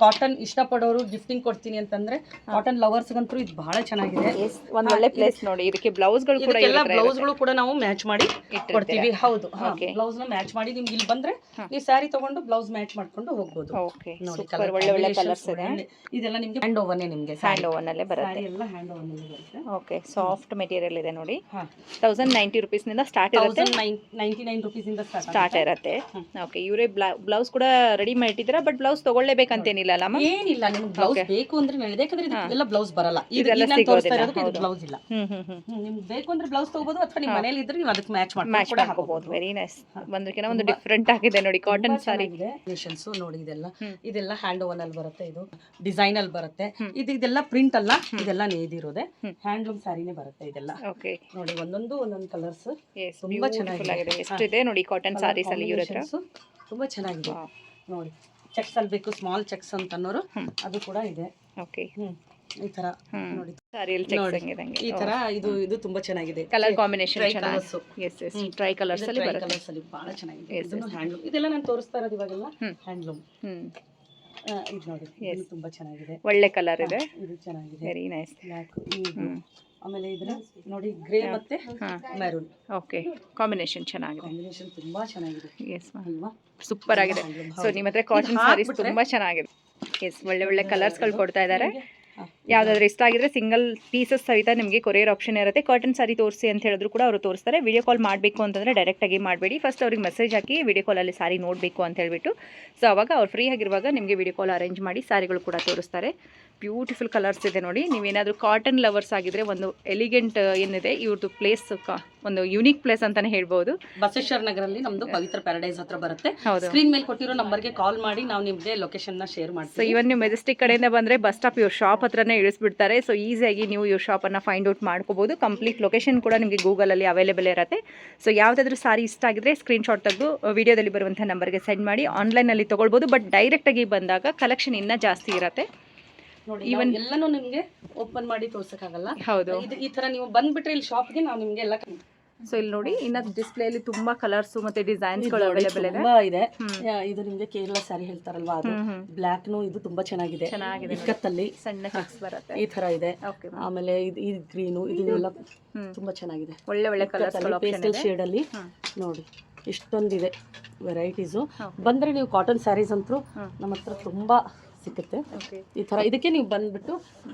Speaker 2: ಕಾಟನ್ ಇಷ್ಟಪಡೋರು ಗಿಫ್ಟಿಂಗ್ ಕೊಡ್ತೀನಿ ತೋರಿಸ್ತೀನಿ ಅಂತಂದ್ರೆ ಕಾಟನ್ ಲವರ್ಸ್ಗಂತೂ ಇದು ಬಹಳ ಚೆನ್ನಾಗಿದೆ.
Speaker 1: ಒಂದು ಒಳ್ಳೆ ಪ್ಲೇಸ್ ನೋಡಿ. ಇದಕ್ಕೆ ಬ್ಲೌಸ್ಗಳು ಕೂಡ
Speaker 2: ಎಲ್ಲ ಬ್ಲೌಸ್ಗಳು ಕೂಡ ನಾವು ಮ್ಯಾಚ್ ಮಾಡಿ ಕೊಡ್ತೀವಿ. ಹೌದು, ಬ್ಲೌಸ್ ನ ಮ್ಯಾಚ್ ಮಾಡಿ ನಿಮ್ಗೆ ಇಲ್ಲಿ ಬಂದ್ರೆ ನೀವು ಸ್ಯಾರಿ ತಗೊಂಡು ಬ್ಲೌಸ್ ಮ್ಯಾಚ್ ಮಾಡ್ಕೊಂಡು ಹೋಗ್ಬೋದು. ನೋಡಿ ಒಳ್ಳೆ ಒಳ್ಳೆ ಕಲರ್ಸ್ ಇದೆ. ಇದೆಲ್ಲ ನಿಮ್ಗೆ ಹ್ಯಾಂಡ್ ಓವನ್, ನಿಮ್ಗೆ ಹ್ಯಾಂಡ್ ಓವನ್ ಅಲ್ಲೇ ಬರುತ್ತೆ. ಎಲ್ಲ ಹ್ಯಾಂಡ್ ಓವನ್ ಬರುತ್ತೆ.
Speaker 1: ಓಕೆ, ಸಾಫ್ಟ್ ಮೆಟೀರಿಯಲ್ ಇದೆ ನೋಡಿ. 1090 rupees ನಿಂದ ಸ್ಟಾರ್ಟ್ ಇರುತ್ತೆ.
Speaker 2: 1099 rupees ಇಂದ
Speaker 1: ಸ್ಟಾರ್ಟ್ ಇರುತ್ತೆ. ಓಕೆ, ಇವರೇ ಬ್ಲೌಸ್ ಕೂಡ ರೆಡಿ ಮಾಡಿಟ್ಟಿದ್ದೀರಾ, ಬಟ್ ಬ್ಲೌಸ್ ತಗೊಳ್ಳೇಬೇಕಂತೇನಿಲ್ಲ ಅಲ್ಲ?
Speaker 2: ಏನಿಲ್ಲ, ನಿಮ್ಗೆ ಬ್ಲೌಸ್ ಬೇಕು ಅಂದ್ರೆ ಹೇಳಿದೆ, ಯಾಕಂದ್ರೆ ಇದೆಲ್ಲ ಬ್ಲೌಸ್ ಬರಲ್ಲ. ಇದೆಲ್ಲ ತೋರಿಸ್ತಾ ಇರೋದು ಇದು ಬ್ಲೌಸ್ ಇಲ್ಲ. ನಿಮ್ಗೆ ಬೇಕು ಅಂದ್ರೆ ಬ್ಲೌಸ್ ತಗೋಬಹುದು, ಅಥವಾ ನಿಮ್ಮ ಮನೇಲಿ ಇದ್ರೆ ನೀವು ಅದಕ್ಕೆ ಮ್ಯಾಚ್ ಮಾಡಿ ಹಾಕೋಬಹುದು.
Speaker 1: Very nice. ಒಂದಕ್ಕಿಂತ ಒಂದು ಡಿಫ್ರೆಂಟ್ ಆಗಿದೆ ನೋಡಿ ಕಾಟನ್ ಸಾರಿ.
Speaker 2: ನೋಡಿ ಇದೆಲ್ಲ ಹ್ಯಾಂಡ್ ಓವನ್ ಅಲ್ಲಿ ಬರುತ್ತೆ. ಇದು ಡಿಸೈನ್ ಅಲ್ಲಿ ಬರುತ್ತೆ. ಇದೆಲ್ಲ ಪ್ರಿಂಟ್ ಅಲ್ಲ, ಇದೆಲ್ಲ ನೇದಿರೋದೆ ಹ್ಯಾಂಡ್ಲೂಮ್ ಸ್ಯಾರಿನೇ ಬರುತ್ತೆ ಇದೆಲ್ಲ.
Speaker 1: ಓಕೆ,
Speaker 2: ನೋಡಿ ಒಂದೊಂದು ಕಲರ್ಸ್
Speaker 1: ತುಂಬಾ ಚೆನ್ನಾಗಿದೆ. ಎಷ್ಟಿದೆ ನೋಡಿ ಕಾಟನ್ ಸಾರೀಸ್ ಅಲ್ಲಿ ಇವ್ರ ಹತ್ರ.
Speaker 2: ತುಂಬಾ ಚೆನ್ನಾಗಿದೆ ನೋಡಿ. ಚೆಕ್ಸ್ ಅಲ್ಲಿ ಬೇಕು, ಸ್ಮಾಲ್ ಚೆಕ್ಸ್ ಅಂತ ಅನ್ನೋರು ಅದು ಕೂಡ ಇದೆ.
Speaker 1: ಓಕೆ,
Speaker 2: ಈ ತರ ನೋಡಿ
Speaker 1: ಸಾರಿಯಲ್ಲಿ ಚೆಕ್ಸ್ ಹೆಂಗಿದೆ
Speaker 2: ಈ ತರ. ಇದು ತುಂಬಾ ಚೆನ್ನಾಗಿದೆ.
Speaker 1: ಕಲರ್ ಕಾಂಬಿನೇಷನ್ ಚೆನ್ನಾಗಿದೆ. ಎಸ್ ಎಸ್, ಟ್ರೈ ಕಲರ್ಸ್ ಅಲ್ಲಿ ಬರುತ್ತೆ.
Speaker 2: ಕಲರ್ಸ್ ಅಲ್ಲಿ ಬಹಳ ಚೆನ್ನಾಗಿದೆ. ಇದನ್ನು ಹ್ಯಾಂಡ್ಲೂಮ್, ಇದೆಲ್ಲ ನಾನು ತೋರಿಸ್ತಾ ಇರೋದು ಇವಾಗೆಲ್ಲ ಹ್ಯಾಂಡ್ಲೂಮ್. ಇದು ನೋಡಿ, ಇದು ತುಂಬಾ ಚೆನ್ನಾಗಿದೆ.
Speaker 1: ಒಳ್ಳೆ ಕಲರ್ ಇದೆ,
Speaker 2: ಇದು ಚೆನ್ನಾಗಿದೆ.
Speaker 1: Very nice.
Speaker 2: ಬ್ಲ್ಯಾಕ್, ಆಮೇಲೆ ಇದ್ರ ನೋಡಿ ಗ್ರೇ ಮತ್ತೆ ಮೆರೂನ್.
Speaker 1: ಓಕೆ, ಕಾಂಬಿನೇಷನ್ ಚೆನ್ನಾಗಿದೆ.
Speaker 2: ಕಾಂಬಿನೇಷನ್ ತುಂಬಾ ಚೆನ್ನಾಗಿದೆ.
Speaker 1: ಎಸ್ ಅಲ್ವಾ, ಸೂಪರ್ ಆಗಿದೆ. ಸೊ ನಿಮ್ಮ ಹತ್ರ ಕಾಟನ್ ಸಾರೀಸ್ ತುಂಬಾ ಚೆನ್ನಾಗಿದೆ. ಎಸ್, ಒಳ್ಳೆ ಒಳ್ಳೆ ಕಲರ್ಸ್ಗಳು ಕೊಡ್ತಾ ಇದ್ದಾರೆ. ಯಾವುದಾದ್ರೂ ಇಷ್ಟ ಆಗಿದ್ರೆ ಸಿಂಗಲ್ ಪೀಸಸ್ ಸಹಿತ ನಿಮಗೆ ಕೊರಿಯರ್ ಆಪ್ಷನ್ ಇರುತ್ತೆ. ಕಾಟನ್ ಸಾರಿ ತೋರಿಸಿ ಅಂತ ಹೇಳಿದ್ರು ಕೂಡ ಅವರು ತೋರಿಸ್ತಾರೆ. ವಿಡಿಯೋ ಕಾಲ್ ಮಾಡಬೇಕು ಅಂತಂದರೆ ಡೈರೆಕ್ಟಾಗಿ ಮಾಡಬೇಡಿ. ಫಸ್ಟ್ ಅವ್ರಿಗೆ ಮೆಸೇಜ್ ಹಾಕಿ ವಿಡಿಯೋ ಕಾಲಲ್ಲಿ ಸಾರಿ ನೋಡಬೇಕು ಅಂತ ಹೇಳ್ಬಿಟ್ಟು, ಸೊ ಅವಾಗ ಅವ್ರು ಫ್ರೀ ಆಗಿರುವಾಗ ನಿಮಗೆ ವಿಡಿಯೋ ಕಾಲ್ ಅರೇಂಜ್ ಮಾಡಿ ಸಾರಿಗಳು ಕೂಡ ತೋರಿಸ್ತಾರೆ. ಬ್ಯೂಟಿಫುಲ್ ಕಲರ್ಸ್ ಇದೆ ನೋಡಿ. ನೀವೇನಾದರೂ ಕಾಟನ್ ಲವರ್ಸ್ ಆಗಿದ್ರೆ ಒಂದು ಎಲಿಗೆಂಟ್ ಏನಿದೆ ಇವ್ರದ್ದು ಪ್ಲೇಸ್, ಒಂದು ಯುನೀಕ್ ಪ್ಲೇಸ್ ಅಂತಾನೆ ಹೇಳ್ಬೋದು.
Speaker 2: ಬಸವೇಶ್ವರ ನಗರಲ್ಲಿ ನಮ್ದು ಪವಿತ್ರ ಪ್ಯಾರಡೈಸ್ ಹತ್ರ ಬರುತ್ತೆ. ಸ್ಕ್ರೀನ್ ಮೇಲೆ ಕೊಟ್ಟಿರೋ ನಂಬರ್ಗೆ ಕಾಲ್ ಮಾಡಿ ನಾವು ನಿಮಗೆ ಲೊಕೇಶನ್ ನ ಶೇರ್ ಮಾಡ್ತೀವಿ.
Speaker 1: ಸೊ ಇವನ್ ನೀವು ಮೆಜೆಸ್ಟಿಕ್ ಕಡೆಯಿಂದ ಬಂದರೆ ಬಸ್ ಸ್ಟಾಪ್ ಇವ್ರ ಶಾಪ್ ಹತ್ರನೇ ಇಳಿಸ್ಬಿಡ್ತಾರೆ. ಸೊ ಈಸಿಯಾಗಿ ನೀವು ಇವ್ರ ಶಾಪನ್ನು ಫೈಂಡ್ ಔಟ್ ಮಾಡ್ಕೋಬೋದು. ಕಂಪ್ಲೀಟ್ ಲೊಕೇಶನ್ ಕೂಡ ನಿಮಗೆ ಗೂಗಲಲ್ಲಿ ಅವೈಲೇಬಲ್ ಇರುತ್ತೆ. ಸೊ ಯಾವುದಾದ್ರೂ ಸಾರಿ ಇಷ್ಟ ಆಗಿದ್ರೆ ಸ್ಕ್ರೀನ್ಶಾಟ್ ತೆಗೆದು ವಿಡಿಯೋದಲ್ಲಿ ಬರುವಂಥ ನಂಬರ್ಗೆ ಸೆಂಡ್ ಮಾಡಿ ಆನ್ಲೈನಲ್ಲಿ ತೊಗೊಳ್ಬೋದು. ಬಟ್ ಡೈರೆಕ್ಟಾಗಿ ಬಂದಾಗ ಕಲೆಕ್ಷನ್ ಇನ್ನೂ ಜಾಸ್ತಿ ಇರುತ್ತೆ.
Speaker 2: ನೋಡಿ ಇವನ್ ಎಲ್ಲಾನು ನಿಮಗೆ ಓಪನ್ ಮಾಡಿ ತೋರ್ಸಕ್ಕಾಗಲ್ಲ.
Speaker 1: ಹೌದು,
Speaker 2: ಈ ತರ ನೀವು ಬಂದ್ಬಿಟ್ರೆ ಇಲ್ಲಿ ಶಾಪ್ಗೆ ನಾವು ನಿಮ್ಗೆ ಎಲ್ಲ.
Speaker 1: ಸೊ ಇಲ್ಲಿ ನೋಡಿ, ಇನ್ನ ಡಿಸ್ಪ್ಲೇಲಿ ತುಂಬಾ ಕಲರ್ಸ್ ಮತ್ತೆ ಡಿಸೈನ್ಸ್ಗಳು ಅವೈಲೇಬಲ್
Speaker 2: ಇದೆ. ಇದು ನಿಮ್ಗೆ ಕೇರಳ ಸ್ಯಾರಿ ಹೇಳ್ತಾರಲ್ವಾ, ಅದು ಬ್ಲಾಕ್ ನು ಇದು ತುಂಬಾ ಚೆನ್ನಾಗಿದೆ. ಇಕ್ಕತ್ತಲ್ಲಿ
Speaker 1: ಸಣ್ಣ ಚೆಕ್ಸ್ ಬರುತ್ತೆ,
Speaker 2: ಈ ತರ ಇದೆ. ಆಮೇಲೆ ಇದು ಗ್ರೀನು, ಇದೆಲ್ಲ ತುಂಬಾ ಚೆನ್ನಾಗಿದೆ.
Speaker 1: ಒಳ್ಳೆ ಒಳ್ಳೆ ಕಲರ್ಸ್
Speaker 2: ಪೇಸ್ಟಲ್ ಶೇಡ್ ಅಲ್ಲಿ ನೋಡಿ ಇಷ್ಟೊಂದಿದೆ ವೆರೈಟೀಸು. ಬಂದ್ರೆ ನೀವು ಕಾಟನ್ ಸ್ಯಾರೀಸ್ ಅಂತೂ ನಮ್ಮ ಹತ್ರ ತುಂಬಾ ಸಿಗುತ್ತೆ. ಈ ತರ ಇದಕ್ಕೆ ನೀವು ಬಂದ್ಬಿಟ್ಟು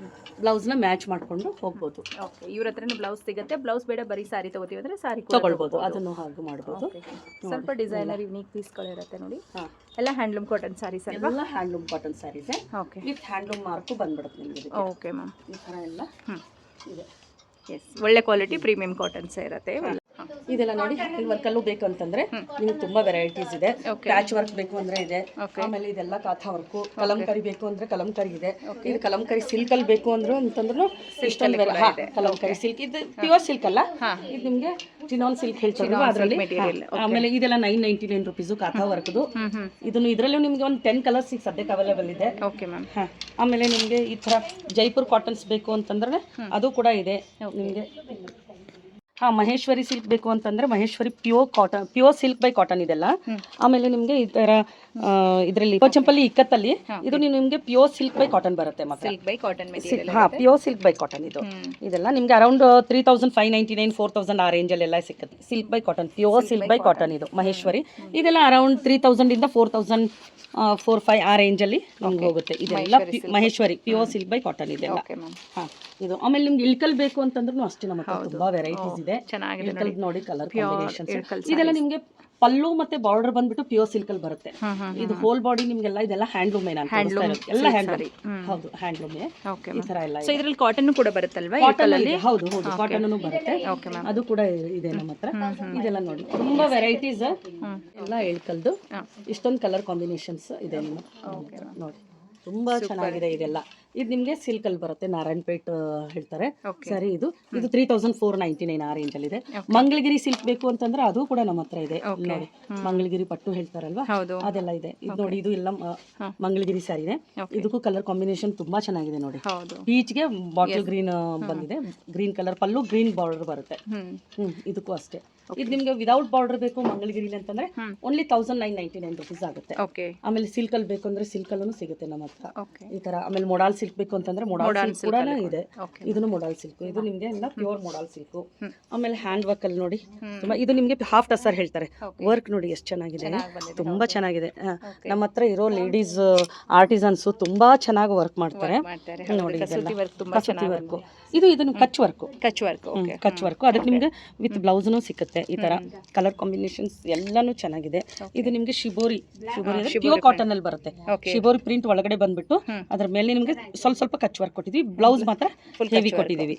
Speaker 2: ಬ್ಲೌಸ್ ನ ಮ್ಯಾಚ್ ಮಾಡ್ಕೊಂಡು ಹೋಗ್ಬೋದು.
Speaker 1: ಇವ್ರ ಹತ್ರ ಬ್ಲೌಸ್ ಸಿಗುತ್ತೆ. ಬ್ಲೌಸ್ ಬೇಡ ಬರೀ ಸಾರಿ ತಗೋತೀವಿ ಅಂದ್ರೆ ಸಾರಿ
Speaker 2: ತಗೊಳ್ಬೋದು, ಅದನ್ನು ಹಾಗೆ ಮಾಡ್ಬೋದು.
Speaker 1: ಸ್ವಲ್ಪ ಡಿಸೈನರ್ ಯುನೀಕ್ ಪೀಸ್ಗಳು ಇರುತ್ತೆ ನೋಡಿ. ಎಲ್ಲ ಹ್ಯಾಂಡ್ಲೂಮ್ ಕಾಟನ್ ಸಾರೀಸ್ ಅಲ್ವಾ?
Speaker 2: ಎಲ್ಲ handloom cotton saris.
Speaker 1: Okay,
Speaker 2: with handloom mark ಬಂದ್ಬಿಡುತ್ತೆ ನಿಮಗೆ.
Speaker 1: ಓಕೆ ಮ್ಯಾಮ್,
Speaker 2: ಈ ತರ ಎಲ್ಲ ಇದೆ.
Speaker 1: ಎಸ್, ಒಳ್ಳೆ ಕ್ವಾಲಿಟಿ ಪ್ರೀಮಿಯಂ ಕಾಟನ್ಸ್ ಇರುತ್ತೆ.
Speaker 2: ಇದೆಲ್ಲ ನೋಡಿ ಹ್ಯಾಂಡ್ ವರ್ಕ್ ಅಲ್ಲೂ ಬೇಕು ಅಂತಂದ್ರೆ ನಿಮ್ಗೆ ತುಂಬಾ ವೆರೈಟೀಸ್ ಇದೆ. ಪ್ಯಾಚ್ ವರ್ಕ್ ಬೇಕು ಅಂದ್ರೆ ಇದೆ. ಆಮೇಲೆ ಇದೆಲ್ಲ ಕಾಥಾ ವರ್ಕ್, ಕಲಂಕರಿ ಬೇಕು ಅಂದ್ರೆ ಕಲಂಕರಿ ಇದೆ. ಇದು ಕಲಂಕರಿ ಸಿಲ್ಕ್ ಅಲ್ಲಿ ಬೇಕು ಅಂದ್ರೆ ಅಂತಂದ್ರೂ ಕಲಂಕರಿ ಸಿಲ್ಕ್. ಇದು ಪ್ಯೂರ್ ಸಿಲ್ಕ್ ಅಲ್ಲ, ಇದು ನಿಮ್ಗೆ ಚಿನಾನ್ ಸಿಲ್ಕ್ ಹೇಳ್ತಾರೆ ಅದರಲ್ಲಿ. ಆಮೇಲೆ ಇದೆಲ್ಲ 999 rupees ಕಾಥಾ ವರ್ಕ್ದು. ಇದನ್ನು ಇದರಲ್ಲೂ ನಿಮ್ಗೆ ಒಂದು 10 ಕಲರ್ಸ್ ಈಗ ಸದ್ಯಕ್ಕೆ ಅವೈಲೇಬಲ್ ಇದೆ. ಆಮೇಲೆ ನಿಮ್ಗೆ ಈ ತರ ಜೈಪುರ್ ಕಾಟನ್ಸ್ ಬೇಕು ಅಂತಂದ್ರೆ ಅದು ಕೂಡ ಇದೆ ನಿಮ್ಗೆ. ಮಹೇಶ್ವರಿ ಸಿಲ್ಕ್ ಬೇಕು ಅಂತಂದ್ರೆ Maheshwari pure silk by cotton ಇದೆಲ್ಲ. ಆಮೇಲೆ ನಿಮ್ಗೆ ಈ ತರ ಇದರಲ್ಲಿ ಚಂಪಲ್ಲಿ ಇಕ್ಕತ್ತಲ್ಲಿ ಇದು ನಿಮ್ಗೆ ಪ್ಯೂರ್ ಸಿಲ್ಕ್ ಬೈ ಕಾಟನ್ ಬರುತ್ತೆ. ಮತ್ತೆ ಪ್ಯೂರ್ ಸಿಲ್ಕ್ ಬೈ ಕಾಟನ್ ಇದೆಲ್ಲ ನಿಮ್ಗೆ ಅರೌಂಡ್ 3599 4000 ಆ ರೇಂಜ್ ಅಲ್ಲೆಲ್ಲ ಸಿಕ್ಕುತ್ತೆ. Silk by cotton, pure silk by cotton ಇದು ಮಹೇಶ್ವರಿ. ಇದೆಲ್ಲ ಅರೌಂಡ್ 3000 ಇಂದ 4000-4500 ಆ ರೇಂಜ್ ಅಲ್ಲಿ ನಿಮ್ಗೆ ಹೋಗುತ್ತೆ. ಇದೆಲ್ಲ Maheshwari pure silk by cotton ಇದೆಲ್ಲ. ಇದು ಆಮೇಲೆ ನಿಮ್ಗೆ ಇಳ್ಕಲ್ ಬೇಕು ಅಂತಂದ್ರೂ ಅಷ್ಟೇ ನಮ್ಮ ಹತ್ರ ತುಂಬಾ ವೆರೈಟೀಸ್ ಇದೆ. ನೋಡಿ ಕಲರ್ ಕಾಂಬಿನೇಷನ್ಸ್ ಇದೆಲ್ಲ ನಿಮ್ಗೆ ಪಲ್ಲು ಮತ್ತೆ ಬಾರ್ಡರ್ ಬಂದ್ಬಿಟ್ಟು ಪ್ಯೂರ್ ಸಿಲ್ಕ್ ಅಲ್ಲಿ ಬರುತ್ತೆ. ಇದು ಹೋಲ್ ಬಾಡಿ ನಿಮ್ಗೆಲ್ಲ ಇದೆಲ್ಲ ಹ್ಯಾಂಡ್ಲೂಮ್ ಎಲ್ಲ ಹ್ಯಾಂಡ್ಲೂಮ್. ಹೌದು, ಹ್ಯಾಂಡ್ಲೂಮ್. ಈ ತರ ಎಲ್ಲ
Speaker 1: ಸೊ ಇದರಲ್ಲಿ ಕಾಟನ್ ಕೂಡ ಬರುತ್ತಲ್ವಾ?
Speaker 2: ಹೌದು ಹೌದು, ಕಾಟನ್ ಬರುತ್ತೆ. ಅದು ಕೂಡ ಇದೆ ನಮ್ಮ ಹತ್ರ. ಇದೆಲ್ಲ ನೋಡಿ ತುಂಬಾ ವೆರೈಟೀಸ್ ಎಲ್ಲ ಇಳ್ಕಲ್ದು. ಇಷ್ಟೊಂದು ಕಲರ್ ಕಾಂಬಿನೇಷನ್ಸ್ ಇದೆ ನಿಮ್ಮ ನೋಡಿ. ತುಂಬಾ ಚೆನ್ನಾಗಿದೆ ಇದೆಲ್ಲ. ಇದು ನಿಮಗೆ ಸಿಲ್ಕ್ ಅಲ್ಲಿ ಬರುತ್ತೆ, ನಾರಾಯಣಪೇಟ್ ಹೇಳ್ತಾರೆ ಸರಿ. ಇದು 3499 ಆ ರೇಂಜ್ ಅಲ್ಲಿ ಇದೆ. ಮಂಗಳಗಿರಿ ಸಿಲ್ಕ್ ಬೇಕು ಅಂತಂದ್ರೆ ಅದು ಕೂಡ ನಮ್ಮ ಹತ್ರ ಇದೆ ನೋಡಿ. ಮಂಗಳಗಿರಿ ಪಟ್ಟು ಹೇಳ್ತಾರಲ್ವಾ, ಅದೆಲ್ಲ ಇದೆ. ಇದು ನೋಡಿ, ಇದು ಎಲ್ಲ ಮಂಗಳಗಿರಿ ಸ್ಯಾರಿ ಇದೆ. ಇದಕ್ಕೂ ಕಲರ್ ಕಾಂಬಿನೇಷನ್ ತುಂಬಾ ಚೆನ್ನಾಗಿದೆ ನೋಡಿ. ಪೀಚ್ಗೆ ಬಾಟಲ್ ಗ್ರೀನ್ ಬಂದಿದೆ, ಗ್ರೀನ್ ಕಲರ್ ಪಲ್ಲು, ಗ್ರೀನ್ ಬಾರ್ಡರ್ ಬರುತ್ತೆ. ಇದಕ್ಕೂ ಅಷ್ಟೇ. ಇದು ನಿಮ್ಗೆ ವಿದೌಟ್ ಬಾರ್ಡರ್ ಬೇಕು ಮಂಗಳಗಿರಿ ಅಂತಂದ್ರೆ ಓನ್ಲಿ 1999 rupees ಆಗುತ್ತೆ. ಆಮೇಲೆ ಸಿಲ್ಕ್ ಅಲ್ಲಿ ಬೇಕು ಅಂದ್ರೆ ಸಿಲ್ಕ್ ಅಲ್ಲೂ ಸಿಗುತ್ತೆ ನಮ್ಮ ಹತ್ರ ಈ ತರ. ಆಮೇಲೆ ಮೊಡಾಲ್ ಸಿಲ್ಕ್ ಸಿಲ್ಕ್ ಬೇಕು ಅಂತಂದ್ರೆ ಮೊಡಾಲ್ ಸಿಲ್ಕ್ ಕೂಡ ಇದೆ. ಇದನ್ನು ಮೊಡಾಲ್ ಸಿಲ್ಕ್, ಇದು ನಿಮಗೆ ಎಲ್ಲ ಪ್ಯೂರ್ ಮೊಡಾಲ್ ಸಿಲ್ಕ್. ಆಮೇಲೆ ಹ್ಯಾಂಡ್ ವರ್ಕ್ ಅಲ್ಲಿ ನೋಡಿ ತುಂಬಾ, ಇದು ನಿಮಗೆ ಹಾಫ್ ಟಸರ್ ಹೇಳ್ತಾರೆ. ವರ್ಕ್ ನೋಡಿ ಎಷ್ಟು ಚೆನ್ನಾಗಿದೆ, ತುಂಬಾ ಚೆನ್ನಾಗಿದೆ. ನಮ್ಮ ಹತ್ರ ಇರೋ ಲೇಡೀಸ್ ಆರ್ಟಿಸನ್ಸ್ ತುಂಬಾ ಚೆನ್ನಾಗಿ ವರ್ಕ್ ಮಾಡ್ತಾರೆ ನೋಡಿ. ಕಸೂತಿ ವರ್ಕ್ ಇದು ಕಚ್ ವರ್ಕ್, ಕಚ್ ವರ್ಕ್. ಅದಕ್ಕೆ ನಿಮ್ಗೆ ವಿತ್ ಬ್ಲೌಸ್ನು ಸಿಕ್ಕುತ್ತೆ. ಈ ತರ ಕಲರ್ ಕಾಂಬಿನೇಷನ್ಸ್ ಎಲ್ಲಾನು ಚೆನ್ನಾಗಿದೆ. ಇದು ನಿಮ್ಗೆ ಶಿಬೋರಿ ಪ್ಯೂರ್ ಕಾಟನ್ ಅಲ್ಲಿ ಬರುತ್ತೆ. ಶಿಬೋರಿ ಪ್ರಿಂಟ್ ಒಳಗಡೆ ಬಂದ್ಬಿಟ್ಟು ಅದ್ರ ಮೇಲೆ ನಿಮ್ಗೆ ಸ್ವಲ್ಪ ಕಚ್ ವರ್ಕ್ ಕೊಟ್ಟಿದ್ವಿ. ಬ್ಲೌಸ್ ಮಾತ್ರ ಹೆವಿ ಕೊಟ್ಟಿದೀವಿ.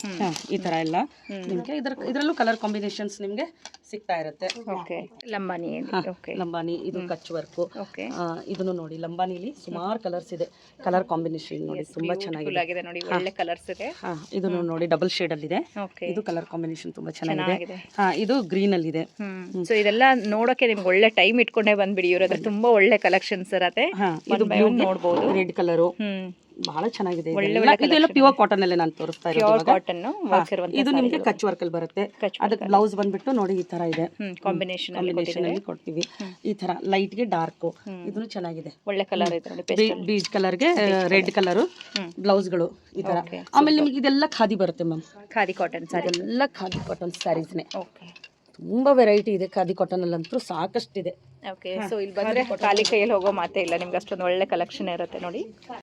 Speaker 2: ಈ ತರ ಎಲ್ಲ ನಿಮ್ಗೆ ಇದರಲ್ಲೂ ಕಲರ್ ಕಾಂಬಿನೇಷನ್ಸ್ ನಿಮ್ಗೆ ಸಿಗ್ತಾ ಇರುತ್ತೆ. ಲಂಬಾನಿ ಇದು ಕಚ್ ವರ್ಕ್. ಇದನ್ನು ನೋಡಿ, ಲಂಬಾನಿಲಿ ಸುಮಾರು ಕಲರ್ಸ್ ಇದೆ. ಕಲರ್ ಕಾಂಬಿನೇಷನ್ ನೋಡಿ ತುಂಬಾ ಚೆನ್ನಾಗಿದೆ
Speaker 1: ನೋಡಿ, ಒಳ್ಳೆ ಕಲರ್ಸ್ ಇದೆ.
Speaker 2: ಇದನ್ನು ನೋಡಿ ಡಬಲ್ ಶೇಡ್ ಅಲ್ಲಿ ಇದೆ. ಇದು ಕಲರ್ ಕಾಂಬಿನೇಷನ್ ತುಂಬಾ ಚೆನ್ನಾಗಿದೆ. ಇದು ಗ್ರೀನ್ ಅಲ್ಲಿ ಇದೆ.
Speaker 1: ಸೊ ಇದೆಲ್ಲ ನೋಡೋಕೆ ನಿಮ್ಗೆ ಒಳ್ಳೆ ಟೈಮ್ ಇಟ್ಕೊಂಡೇ ಬಂದ್ಬಿಡಿ. ಇವ್ರ ಹತ್ರ ತುಂಬಾ ಒಳ್ಳೆ ಕಲೆಕ್ಷನ್ಸ್ ಇರತ್ತೆ.
Speaker 2: ಇದು ನೋಡಬಹುದು, ರೆಡ್ ಕಲರು ಬಹಳ ಚೆನ್ನಾಗಿದೆ. ಇದೆಲ್ಲ ಪ್ಯೂರ್ ಕಾಟನ್ ಅಲ್ಲೇ ನಾನು ತೋರಿಸ್ತಾ ಇರೋದು. ಇದು ನಿಮ್ಗೆ ಕಚ್ ವರ್ಕ್ ಅಲ್ಲಿ ಬರುತ್ತೆ. ಅದಕ್ಕೆ ಬ್ಲೌಸ್ ಬಂದ್ಬಿಟ್ಟು ನೋಡಿ ಈ ತರ ಇದೆ. ಕಾಂಬಿನೇಷನ್ ಅಲ್ಲಿ ಕೊಡ್ತೀವಿ. ಈ ತರ ಲೈಟ್ ಗೆ ಡಾರ್ಕ್, ಇದನ್ನು ಚೆನ್ನಾಗಿದೆ.
Speaker 1: ಒಳ್ಳೆ ಕಲರ್ ಇದೆ.
Speaker 2: ಬೀಚ್ ಕಲರ್ಗೆ ರೆಡ್ ಕಲರ್ ಬ್ಲೌಸ್ಗಳು ಈ ತರ. ಆಮೇಲೆ ನಿಮ್ಗೆ ಇದೆಲ್ಲ ಖಾದಿ ಬರುತ್ತೆ ಮ್ಯಾಮ್.
Speaker 1: ಖಾದಿ ಕಾಟನ್ ಸ್ಯಾರಿ,
Speaker 2: ಎಲ್ಲ ಖಾದಿ ಕಾಟನ್ ಸ್ಯಾರೀಸ್ನೇ. ತುಂಬಾ ವೆರೈಟಿ ಇದೆ ಖಾದಿ ಕಾಟನ್ ಅಲ್ಲಂತೂ ಸಾಕಷ್ಟಿದೆ.
Speaker 1: ಓಕೆ, ಸೊ ಇಲ್ಲಿ ಬಂದ್ರೆ ಖಾಲಿ ಕೈಯಲ್ಲಿ ಹೋಗೋ ಮಾತೇ ಇಲ್ಲ. ನಿಮ್ಗೆ ಅಷ್ಟೊಂದು ಒಳ್ಳೆ ಕಲೆಕ್ಷನ್ ಇರುತ್ತೆ ನೋಡಿ.